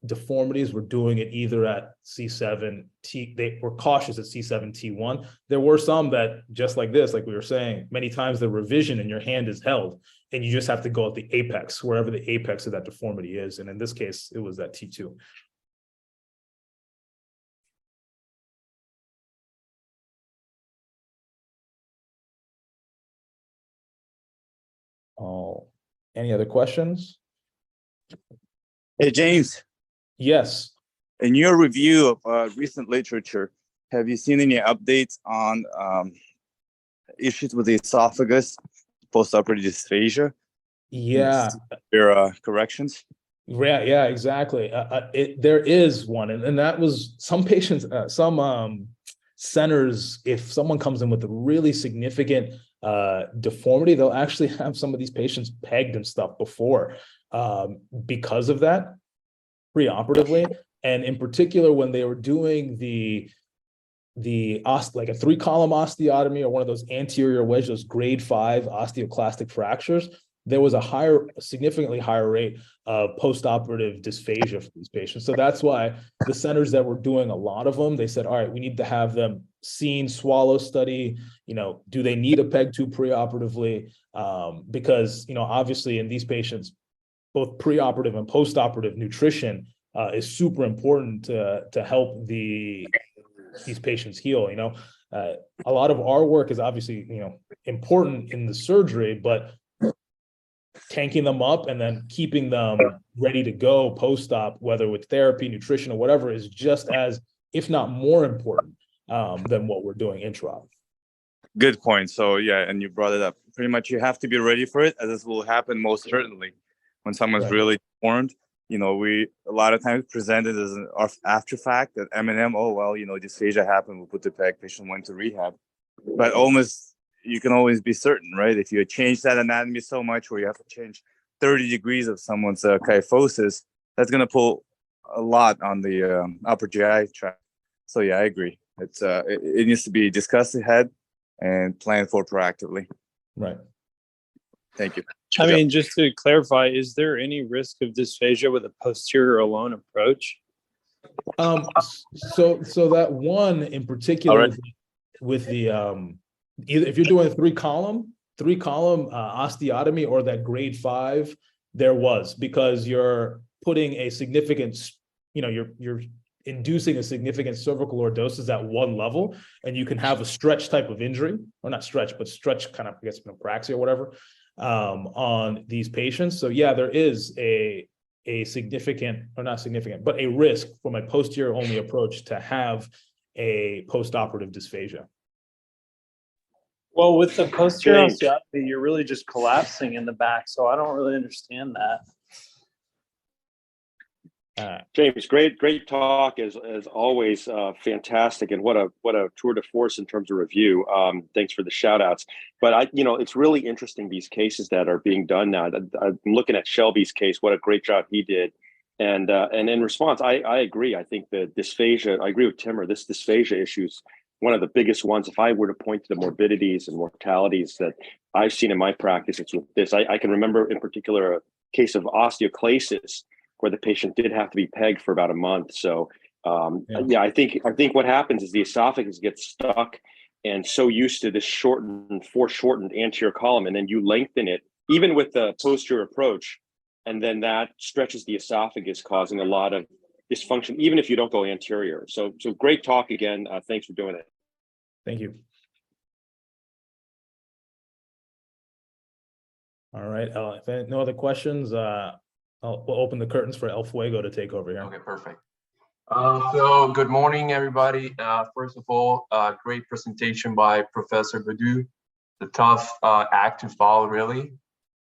deformities, were doing it either at C7 T. They were cautious at C7 T1. There were some that, just like this, like we were saying, many times the revision in your hand is held, and you just have to go at the apex, wherever the apex of that deformity is. And in this case, it was that T2. Oh, any other questions? Hey, James. Yes. In your review of recent literature, have you seen any updates on issues with the esophagus, postoperative dysphagia? Yeah. Your corrections? Yeah, exactly. There is one, and that was some patients, some centers, if someone comes in with a really significant deformity, they'll actually have some of these patients pegged and stuff before because of that preoperatively. And in particular, when they were doing like a 3-column osteotomy or one of those anterior wedge, those grade 5 osteoclastic fractures, there was a significantly higher rate of postoperative dysphagia for these patients. So that's why the centers that were doing a lot of them, they said, all right, we need to have them seen, swallow study, do they need a PEG 2 preoperatively? Because, obviously in these patients, both preoperative and postoperative nutrition is super important to help these patients heal. A lot of our work is obviously, important in the surgery, but tanking them up and then keeping them ready to go post-op, whether with therapy, nutrition, or whatever, is just as, if not more important than what we're doing intra-op. Good point. So yeah, and you brought it up. Pretty much you have to be ready for it, as this will happen most certainly when someone's really deformed. We a lot of times present it as an after fact that M&M, oh, well, dysphagia happened, we'll put the PEG, patient went to rehab. But almost, you can always be certain, right? If you change that anatomy so much where you have to change 30 degrees of someone's kyphosis, that's going to pull a lot on the upper GI tract. So yeah, I agree. It needs to be discussed ahead and planned for proactively. Right. Thank you. I mean, just to clarify, is there any risk of dysphagia with a posterior alone approach? So that one in particular with the either if you're doing three column osteotomy or that grade 5, there was, because you're putting a significant, you're inducing a significant cervical lordosis at one level, and you can have a stretch type of injury, or not stretch, but stretch kind of, I guess, praxia or whatever, on these patients. So yeah, there is a significant, or not significant, but a risk from a posterior only approach to have a postoperative dysphagia. Well, with the posterior osteopathy, you're really just collapsing in the back, so I don't really understand that. James, great talk as always. Fantastic, and what a tour de force in terms of review. Thanks for the shout outs. But it's really interesting, these cases that are being done now. I'm looking at Shelby's case. What a great job he did. And in response, I agree. I think the dysphagia, I agree with Timur, this dysphagia issue is one of the biggest ones. If I were to point to the morbidities and mortalities that I've seen in my practice, it's with this. I can remember in particular a case of osteoclasis where the patient did have to be pegged for about a month. So I think what happens is the esophagus gets stuck and so used to this foreshortened anterior column, and then you lengthen it, even with the posterior approach, and then that stretches the esophagus, causing a lot of dysfunction, even if you don't go anterior. So great talk again. Thanks for doing it. Thank you. All right, if no other questions, we'll open the curtains for El Fuego to take over here. Okay, perfect. So good morning, everybody. First of all, great presentation by Professor Badu. The tough act to follow, really.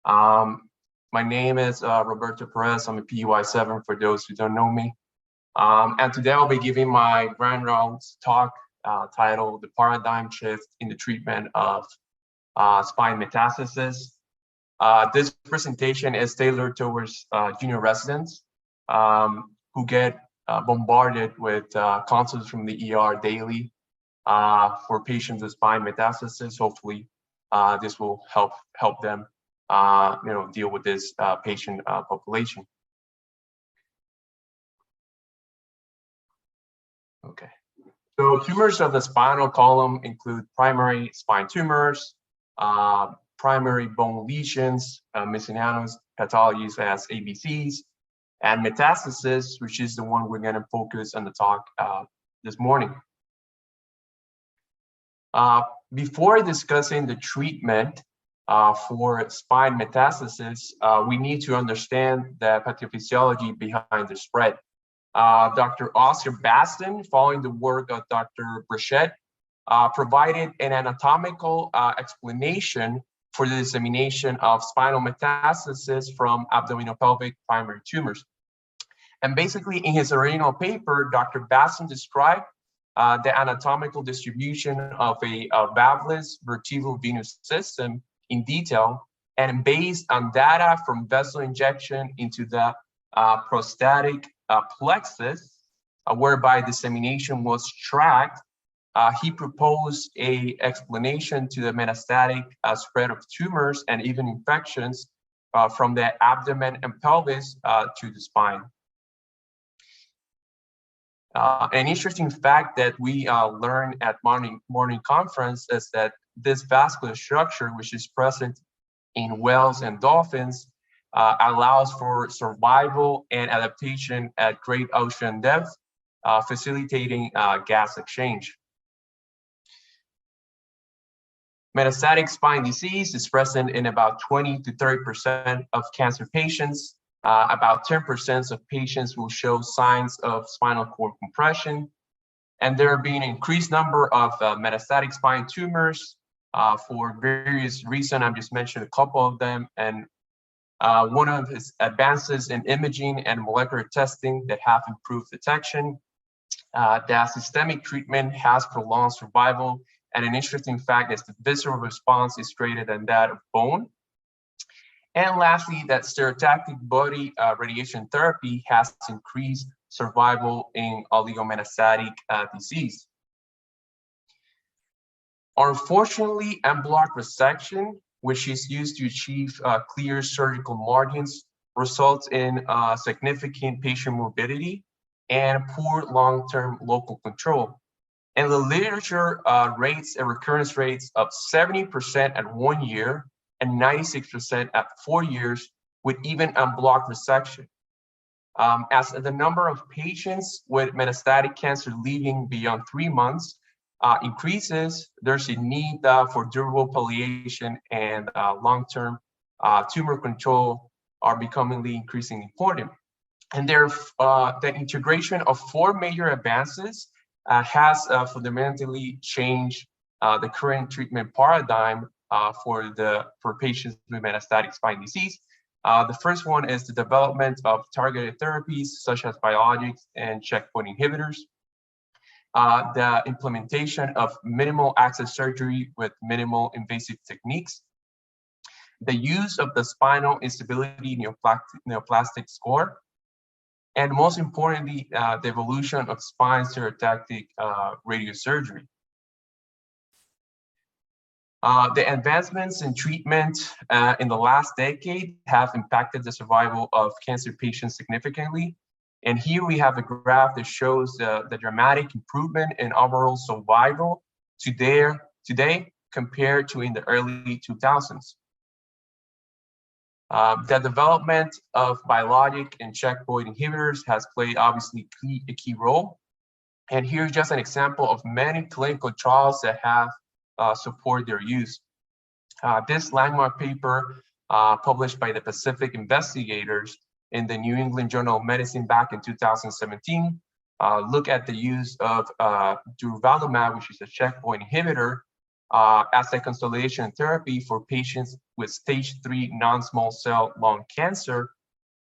My name is Roberto Perez. I'm a PUI7 for those who don't know me. And today I'll be giving my grand rounds talk titled The Paradigm Shift in the Treatment of Spine Metastasis. This presentation is tailored towards junior residents who get bombarded with consults from the ER daily for patients with spine metastasis. Hopefully, this will help them, deal with this patient population. Okay. So tumors of the spinal column include primary spine tumors, primary bone lesions, miscellaneous pathologies as ABCs, and metastasis, which is the one we're going to focus on the talk this morning. Before discussing the treatment for spine metastasis, we need to understand the pathophysiology behind the spread. Dr. Oscar Baston, following the work of Dr. Breschet, provided an anatomical explanation for the dissemination of spinal metastasis from abdominopelvic primary tumors. And basically, in his original paper, Dr. Baston described the anatomical distribution of a valveless vertebral-venous system in detail, and based on data from vessel injection into the prostatic plexus, whereby dissemination was tracked, he proposed an explanation to the metastatic spread of tumors and even infections from the abdomen and pelvis to the spine. An interesting fact that we learned at morning conference is that this vascular structure, which is present in whales and dolphins, allows for survival and adaptation at great ocean depth, facilitating gas exchange. Metastatic spine disease is present in about 20 to 30% of cancer patients. About 10% of patients will show signs of spinal cord compression. And there have been an increased number of metastatic spine tumors for various reasons. I've just mentioned a couple of them. And one of his advances in imaging and molecular testing that have improved detection. That systemic treatment has prolonged survival. And an interesting fact is the visceral response is greater than that of bone. And lastly, that stereotactic body radiation therapy has increased survival in oligometastatic disease. Unfortunately, en bloc resection which is used to achieve clear surgical margins, results in significant patient morbidity and poor long-term local control. And the literature rates a recurrence rates of 70% at 1 year and 96% at 4 years with even unblocked resection. As the number of patients with metastatic cancer living beyond 3 months increases, there's a need for durable palliation, and long-term tumor control are becoming increasingly important. And the integration of 4 major advances has fundamentally changed the current treatment paradigm for patients with metastatic spine disease. The first one is the development of targeted therapies such as biologics and checkpoint inhibitors. The implementation of minimal access surgery with minimal invasive techniques. The use of the spinal instability neoplastic score. And most importantly, the evolution of spine stereotactic radiosurgery. The advancements in treatment in the last decade have impacted the survival of cancer patients significantly. And here we have a graph that shows the dramatic improvement in overall survival today compared to in the early 2000s. The development of biologic and checkpoint inhibitors has played obviously a key role. And here's just an example of many clinical trials that have support their use. This landmark paper published by the Pacific investigators in the New England Journal of Medicine back in 2017 look at the use of durvalumab, which is a checkpoint inhibitor, as a consolidation therapy for patients with stage 3 non-small cell lung cancer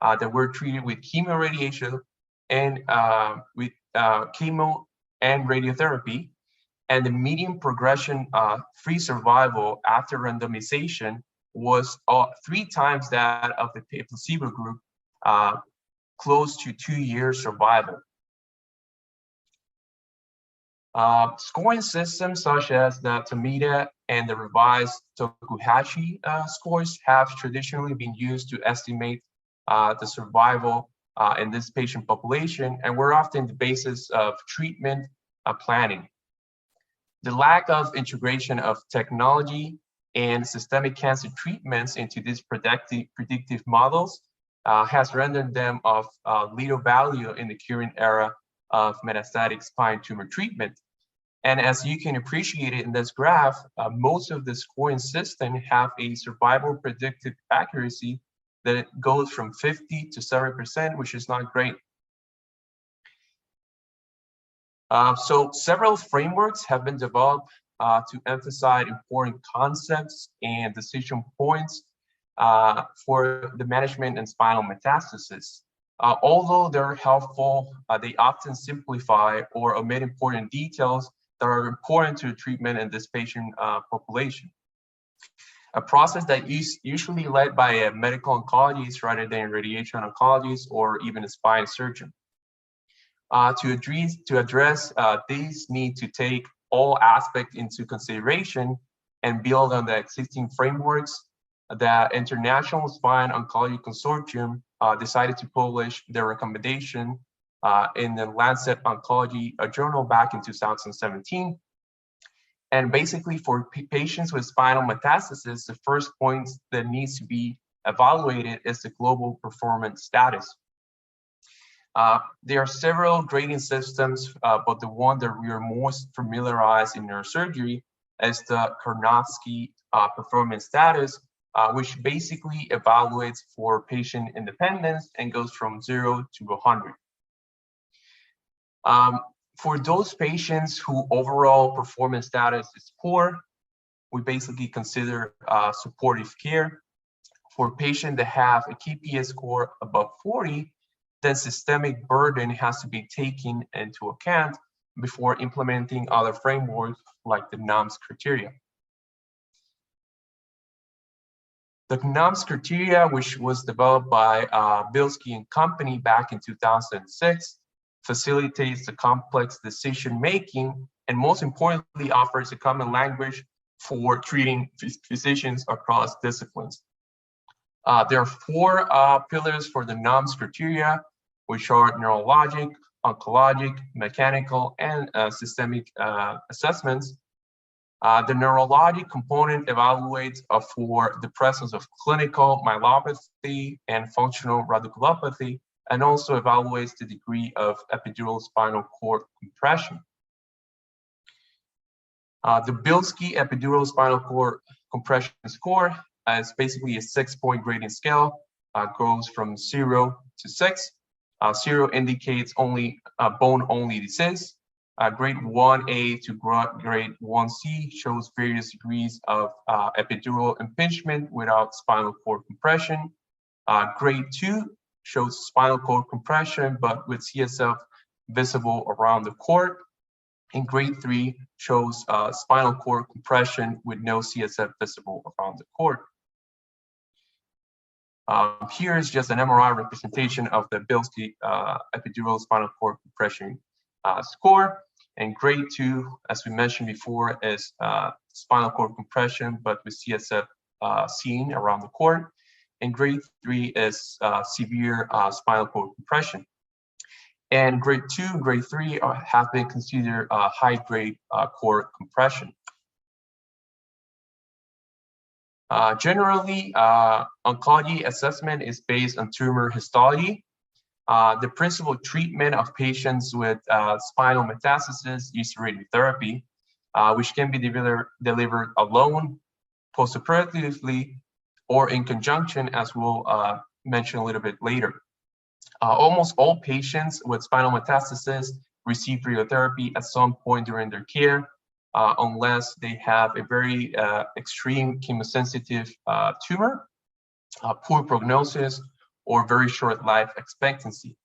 that were treated with chemoradiation and with chemo and radiotherapy. And the median progression free survival after randomization was 3 times that of the placebo group, close to 2 years survival. Scoring systems such as the Tomita and the revised Tokuhashi scores have traditionally been used to estimate the survival in this patient population, and were often the basis of treatment planning. The lack of integration of technology and systemic cancer treatments into these predictive models has rendered them of little value in the current era of metastatic spine tumor treatment. And as you can appreciate it in this graph, most of the scoring systems have a survival predictive accuracy that goes from 50 to 7%, which is not great. So several frameworks have been developed to emphasize important concepts and decision points for the management and spinal metastasis. Although they're helpful, they often simplify or omit important details that are important to the treatment in this patient population. A process that is usually led by a medical oncologist rather than a radiation oncologist or even a spine surgeon. To address these need to take all aspects into consideration and build on the existing frameworks. The International Spine Oncology Consortium decided to publish their recommendation in the Lancet Oncology journal back in 2017. And basically for patients with spinal metastasis, the first point that needs to be evaluated is the global performance status. There are several grading systems, but the one that we are most familiarized in neurosurgery is the Karnofsky performance status, which basically evaluates for patient independence and goes from 0 to 100. For those patients who overall performance status is poor, we basically consider supportive care. For patients that have a KPS score above 40, then systemic burden has to be taken into account before implementing other frameworks like the NUMS criteria. The NUMS criteria, which was developed by Bilski and company back in 2006, facilitates the complex decision-making and most importantly offers a common language for treating physicians across disciplines. There are 4 pillars for the NOMS criteria, which are neurologic, oncologic, mechanical, and systemic assessments. The neurologic component evaluates for the presence of clinical myelopathy and functional radiculopathy, and also evaluates the degree of epidural spinal cord compression. The Bilski epidural spinal cord compression score is basically a 6-point grading scale, goes from 0 to 6. 0 indicates only bone-only disease. Grade 1A to grade 1C shows various degrees of epidural impingement without spinal cord compression. Grade 2 shows spinal cord compression, but with CSF visible around the cord. And grade 3 shows spinal cord compression with no CSF visible around the cord. Here is just an MRI representation of the Bilski epidural spinal cord compression score. And grade 2, as we mentioned before, is spinal cord compression, but with CSF seen around the cord. And grade 3 is severe spinal cord compression. And grade 2 and grade 3 have been considered high-grade cord compression. Generally, oncology assessment is based on tumor histology. The principal treatment of patients with spinal metastasis is radiotherapy, which can be delivered alone, postoperatively, or in conjunction, as we'll mention a little bit later. Almost all patients with spinal metastasis receive radiotherapy at some point during their care, unless they have a very extreme chemosensitive tumor, poor prognosis, or very short life expectancy.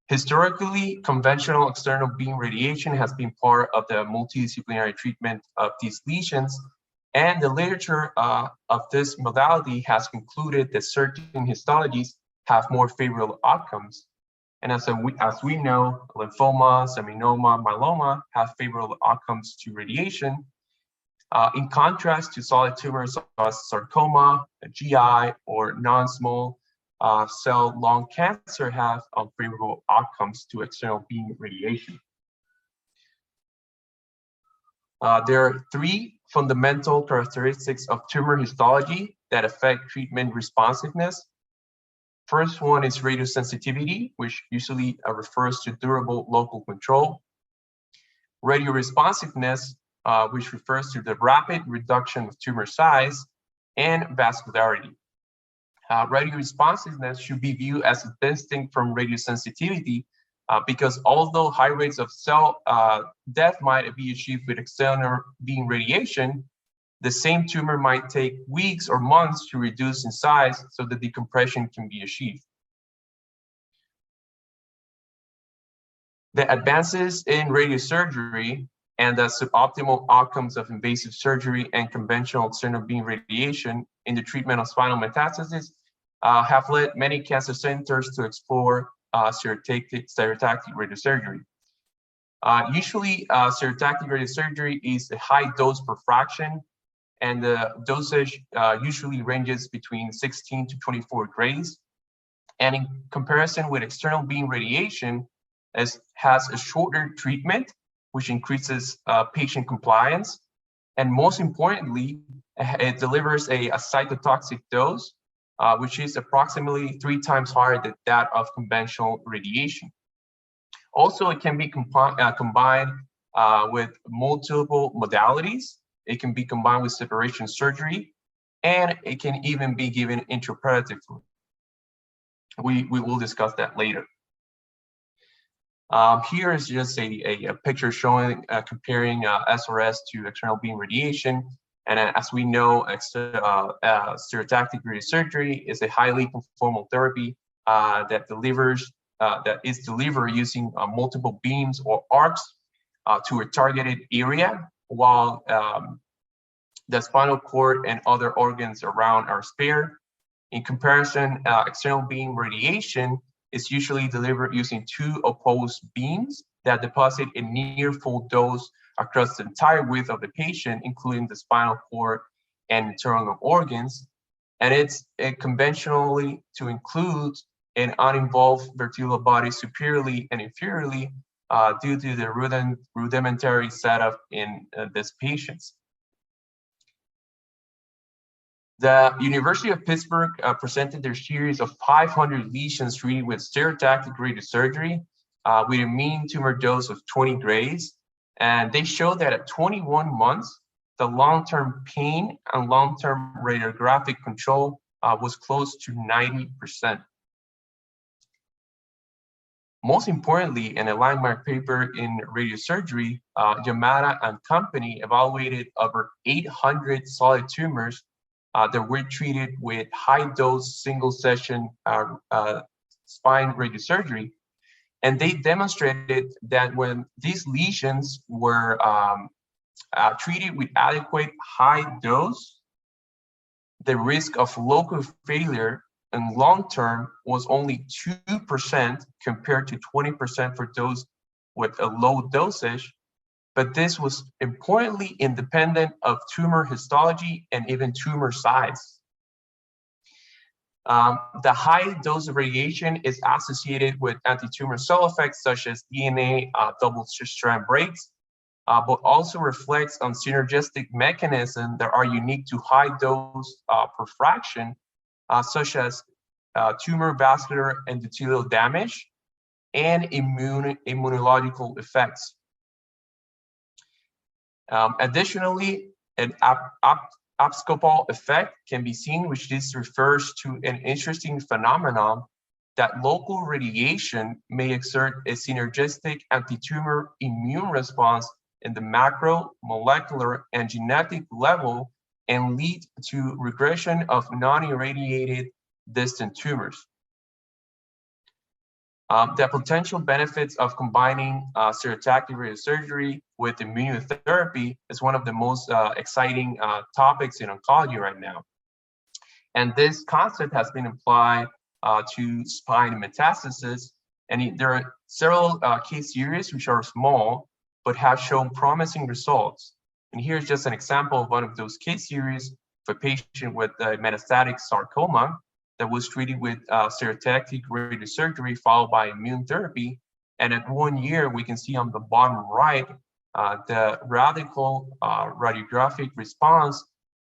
Historically, conventional external beam radiation has been part of the multidisciplinary treatment of these lesions, and the literature of this modality has concluded that certain histologies have more favorable outcomes. And as we know, lymphoma, seminoma, myeloma have favorable outcomes to radiation. In contrast to solid tumors as sarcoma, GI, or non-small cell lung cancer have unfavorable outcomes to external beam radiation. There are 3 fundamental characteristics of tumor histology that affect treatment responsiveness. First one is radiosensitivity, which usually refers to durable local control. Radioresponsiveness, which refers to the rapid reduction of tumor size, and vascularity. Radioresponsiveness should be viewed as distinct from radiosensitivity because although high rates of cell death might be achieved with external beam radiation, the same tumor might take weeks or months to reduce in size so that decompression can be achieved. The advances in radiosurgery and the suboptimal outcomes of invasive surgery and conventional external beam radiation in the treatment of spinal metastasis have led many cancer centers to explore stereotactic radiosurgery. Usually, stereotactic radiosurgery is a high dose per fraction, and the dosage usually ranges between 16 to 24 grays. And in comparison with external beam radiation, has a shorter treatment, which increases patient compliance. And most importantly, it delivers a cytotoxic dose, which is approximately 3 times higher than that of conventional radiation. Also, it can be combined with multiple modalities. It can be combined with separation surgery, and it can even be given intraoperatively. We will discuss that later. Here is just a picture showing comparing SRS to external beam radiation. And as we know, stereotactic radiosurgery is a highly conformal therapy that is delivered using multiple beams or arcs to a targeted area, while the spinal cord and other organs around are spared. In comparison, external beam radiation is usually delivered using 2 opposed beams that deposit a near full dose across the entire width of the patient, including the spinal cord and internal organs. And it's conventionally to include an uninvolved vertebral body superiorly and inferiorly due to the rudimentary setup in these patients. The University of Pittsburgh presented their series of 500 lesions treated with stereotactic radiosurgery with a mean tumor dose of 20 grays. And they showed that at 21 months, the long-term pain and long-term radiographic control was close to 90%. Most importantly, in a landmark paper in radiosurgery, Yamada and company evaluated over 800 solid tumors that were treated with high-dose single-session spine radiosurgery. And they demonstrated that when these lesions were treated with adequate high dose, the risk of local failure in long term was only 2% compared to 20% for those with a low dosage. But this was importantly independent of tumor histology and even tumor size. The high dose of radiation is associated with anti-tumor cell effects such as DNA double-strand breaks, but also reflects on synergistic mechanisms that are unique to high dose per fraction, such as tumor vascular endothelial damage and immunological effects. Additionally, an abscopal effect can be seen, which this refers to an interesting phenomenon that local radiation may exert a synergistic anti-tumor immune response in the macro, molecular, and genetic level and lead to regression of non-irradiated distant tumors. The potential benefits of combining stereotactic radiosurgery with immunotherapy is one of the most exciting topics in oncology right now. And this concept has been applied to spine metastasis. And there are several case series which are small, but have shown promising results. And here's just an example of one of those case series of a patient with metastatic sarcoma that was treated with stereotactic radiosurgery followed by immune therapy. And at 1 year, we can see on the bottom right, the radical radiographic response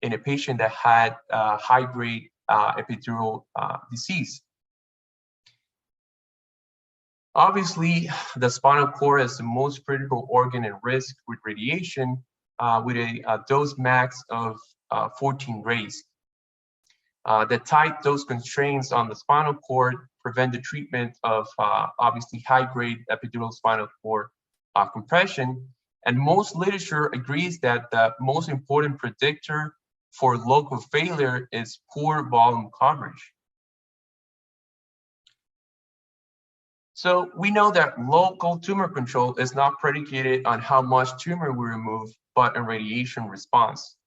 in a patient that had high-grade epidural disease. Obviously, the spinal cord is the most critical organ at risk with radiation with a dose max of 14 grays. The tight dose constraints on the spinal cord prevent the treatment of obviously high-grade epidural spinal cord compression. And most literature agrees that the most important predictor for local failure is poor volume coverage. So we know that local tumor control is not predicated on how much tumor we remove, but on radiation response.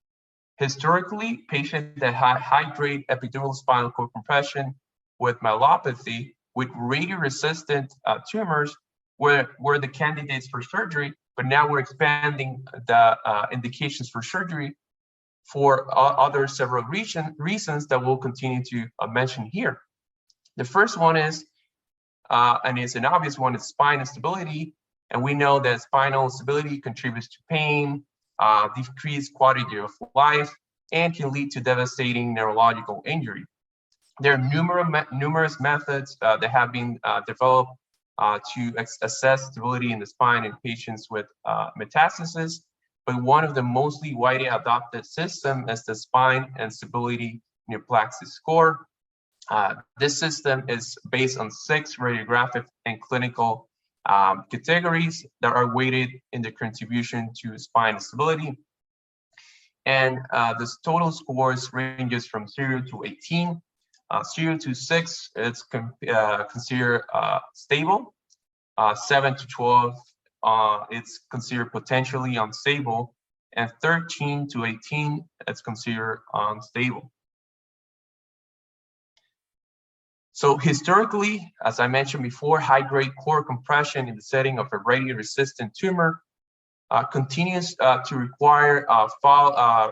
Historically, patients that had high-grade epidural spinal cord compression with myelopathy with radioresistant tumors were the candidates for surgery, but now we're expanding the indications for surgery for other several reasons that we'll continue to mention here. The first one is, and it's an obvious one, is spine instability. And we know that spinal instability contributes to pain, decreased quality of life, and can lead to devastating neurological injury. There are numerous methods that have been developed to assess stability in the spine in patients with metastasis, but one of the mostly widely adopted systems is the Spine and Stability Neoplasia Score. This system is based on 6 radiographic and clinical categories that are weighted in the contribution to spine stability. And the total scores ranges from 0 to 18. 0 to 6 is considered stable. 7 to 12, it's considered potentially unstable. And 13 to 18, it's considered unstable. So historically, as I mentioned before, high-grade core compression in the setting of a radioresistant tumor continues to require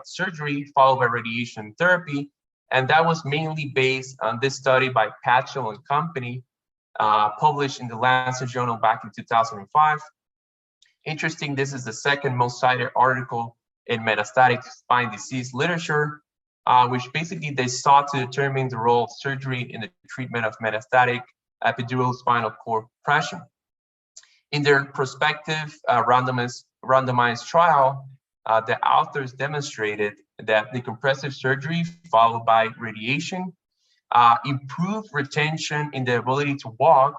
surgery followed by radiation therapy. And that was mainly based on this study by Patchell and company, published in the Lancet Journal back in 2005. Interesting, this is the second most cited article in metastatic spine disease literature, which basically they sought to determine the role of surgery in the treatment of metastatic epidural spinal cord compression. In their prospective randomized trial, the authors demonstrated that the compressive surgery followed by radiation improved retention in the ability to walk.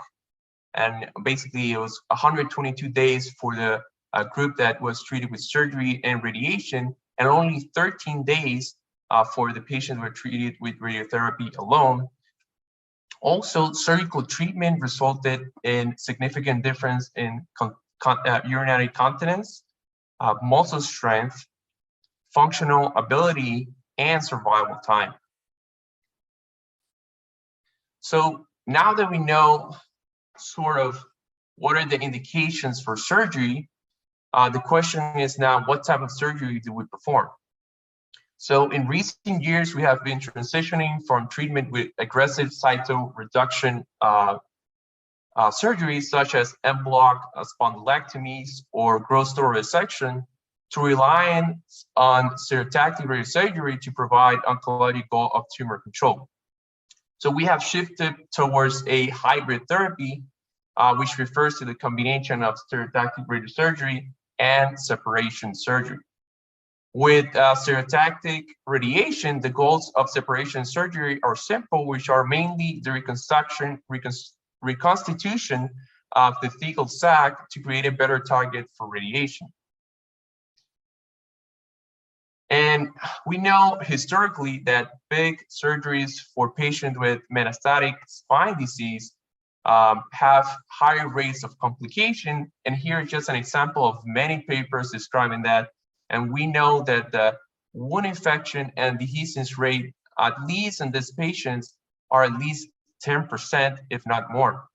And basically it was 122 days for the group that was treated with surgery and radiation, and only 13 days for the patients who were treated with radiotherapy alone. Also, surgical treatment resulted in significant difference in urinary continence, muscle strength, functional ability, and survival time. So now that we know sort of what are the indications for surgery, the question is now, what type of surgery do we perform? So in recent years, we have been transitioning from treatment with aggressive cytoreduction surgeries such as en bloc spondylectomies or gross total resection to relying on stereotactic radiosurgery to provide oncologic goal of tumor control. So we have shifted towards a hybrid therapy, which refers to the combination of stereotactic radiosurgery and separation surgery. With stereotactic radiation, the goals of separation surgery are simple, which are mainly the reconstitution of the thecal sac to create a better target for radiation. And we know historically that big surgeries for patients with metastatic spine disease have higher rates of complication. And here is just an example of many papers describing that. And we know that the wound infection and dehiscence rate, at least in these patients, are at least 10%, if not more.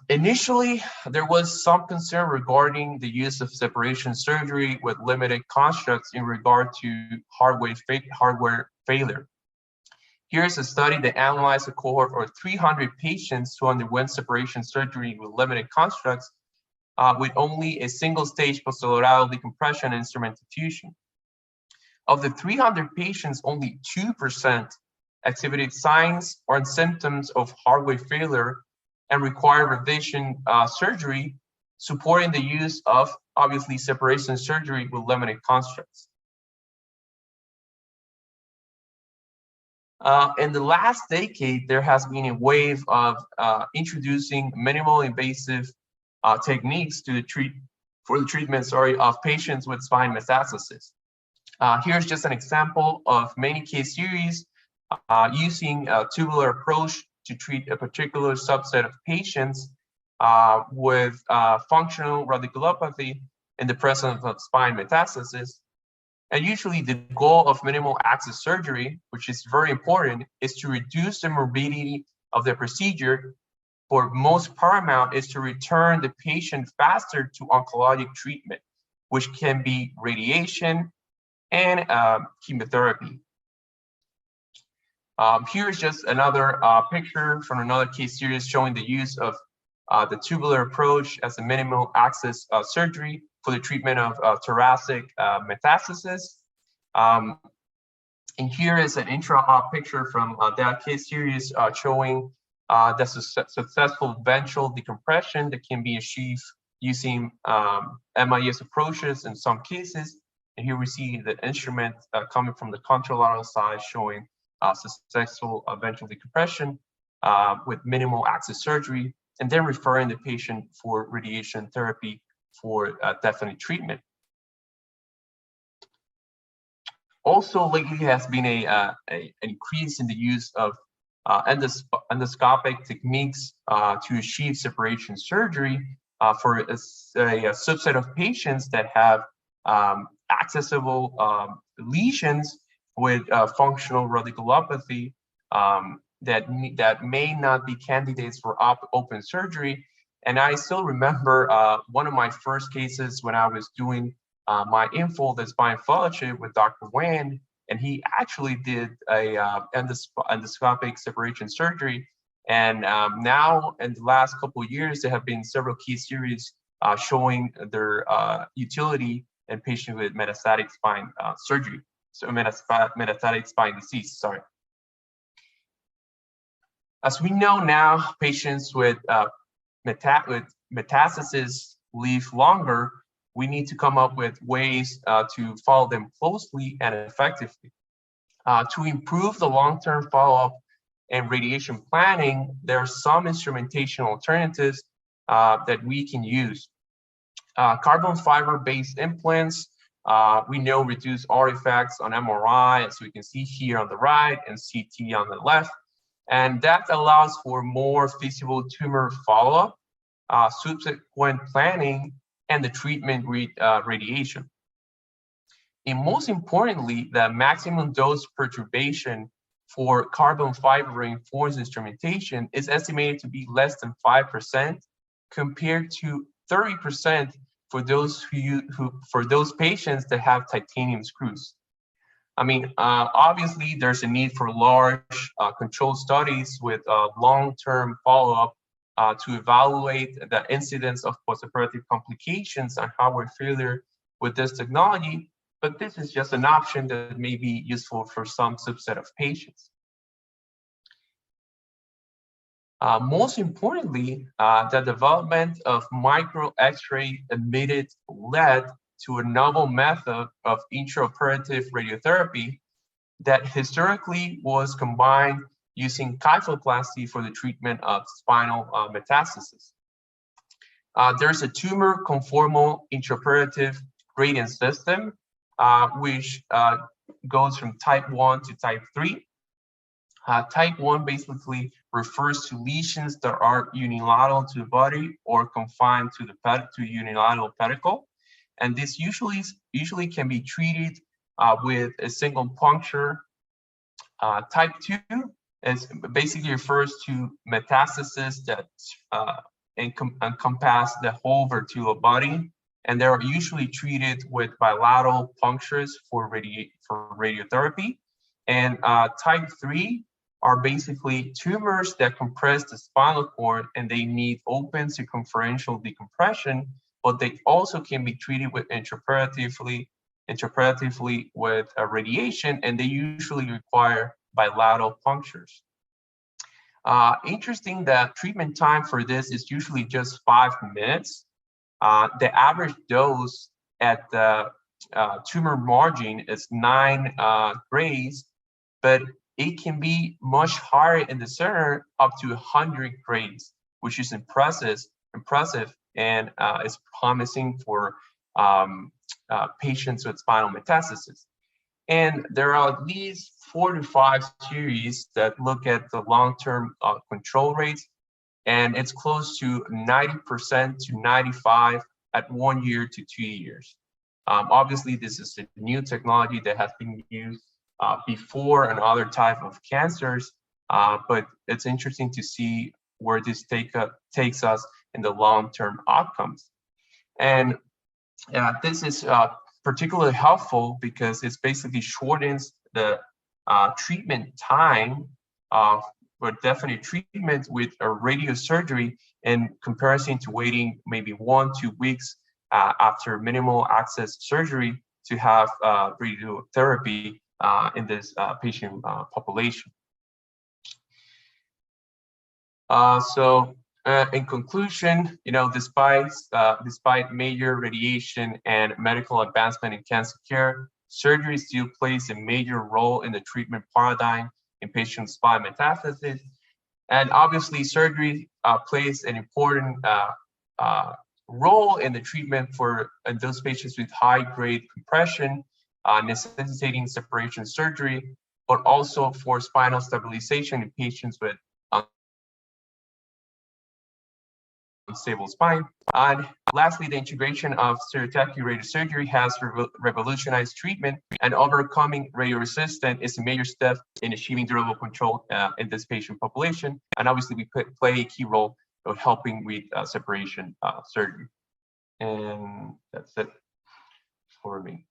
Initially, there was some concern regarding the use of separation surgery with limited constructs in regard to hardware failure. Here's a study that analyzed a cohort of 300 patients who underwent separation surgery with limited constructs with only a single stage posterolateral decompression instrumentation. Of the 300 patients, only 2% exhibited signs or symptoms of hardware failure and required revision surgery, supporting the use of, obviously, separation surgery with limited constructs. In the last decade, there has been a wave of introducing minimal invasive techniques to for the treatment of patients with spine metastasis. Here's just an example of many case series using a tubular approach to treat a particular subset of patients with functional radiculopathy in the presence of spine metastasis. And usually the goal of minimal access surgery, which is very important, is to reduce the morbidity of the procedure. For most paramount is to return the patient faster to oncologic treatment, which can be radiation and chemotherapy. Here's just another picture from another case series showing the use of the tubular approach as a minimal access surgery for the treatment of thoracic metastasis. And here is an intra-op picture from that case series showing the successful ventral decompression that can be achieved using MIS approaches in some cases. And here we see the instrument coming from the contralateral side showing successful ventral decompression with minimal access surgery, and then referring the patient for radiation therapy for definite treatment. Also, lately has been an increase in the use of endoscopic techniques to achieve separation surgery for a subset of patients that have accessible lesions with functional radiculopathy that may not be candidates for open surgery. And I still remember one of my first cases when I was doing my infolded spine fellowship with Dr. Wan, and he actually did a endoscopic separation surgery. And now in the last couple of years, there have been several case series showing their utility in patients with metastatic spine surgery. So metastatic spine disease, sorry. As we know now, patients with metastasis live longer. We need to come up with ways to follow them closely and effectively. To improve the long-term follow-up and radiation planning, there are some instrumentation alternatives that we can use. Carbon fiber-based implants, we know reduce artifacts on MRI, as we can see here on the right, and CT on the left. And that allows for more feasible tumor follow-up, subsequent planning, and the treatment with radiation. And most importantly, the maximum dose perturbation for carbon fiber reinforced instrumentation is estimated to be less than 5% compared to 30% for those for those patients that have titanium screws. I mean, obviously there's a need for large controlled studies with long-term follow-up to evaluate the incidence of postoperative complications and hardware failure with this technology, but this is just an option that may be useful for some subset of patients. Most importantly, the development of micro X-ray emitted led to a novel method of intraoperative radiotherapy that historically was combined using kyphoplasty for the treatment of spinal metastasis. There's a tumor conformal intraoperative gradient system, which goes from type 1 to type 3. Type 1 basically refers to lesions that are unilateral to the body or confined to the unilateral pedicle. And this usually can be treated with a single puncture. Type 2 is basically refers to metastasis that encompass the whole vertebral body, and they are usually treated with bilateral punctures for radiotherapy. And type 3 are basically tumors that compress the spinal cord and they need open circumferential decompression, but they also can be treated with intraoperatively with radiation, and they usually require bilateral punctures. Interesting that treatment time for this is usually just 5 minutes. The average dose at the tumor margin is 9 grays, but it can be much higher in the center, up to 100 grays, which is impressive and is promising for patients with spinal metastasis. And there are at least 4 to 5 series that look at the long-term control rates, and it's close to 90% to 95% at 1 year to 2 years. Obviously, this is a new technology that has been used before in other type of cancers, but it's interesting to see where this takes us in the long-term outcomes. And this is particularly helpful because it's basically shortens the treatment time for definite treatment with a radiosurgery in comparison to waiting maybe 1-2 weeks after minimal access surgery to have radiotherapy in this patient population. In conclusion, despite major radiation and medical advancement in cancer care, surgery still plays a major role in the treatment paradigm in patients' spinal metastasis. And obviously, surgery plays an important role in the treatment for those patients with high-grade compression, necessitating separation surgery, but also for spinal stabilization in patients with unstable spine. And lastly, the integration of stereotactic radiosurgery has revolutionized treatment, and overcoming radioresistance is a major step in achieving durable control in this patient population. And obviously, we play a key role helping with separation surgery. And that's it for me.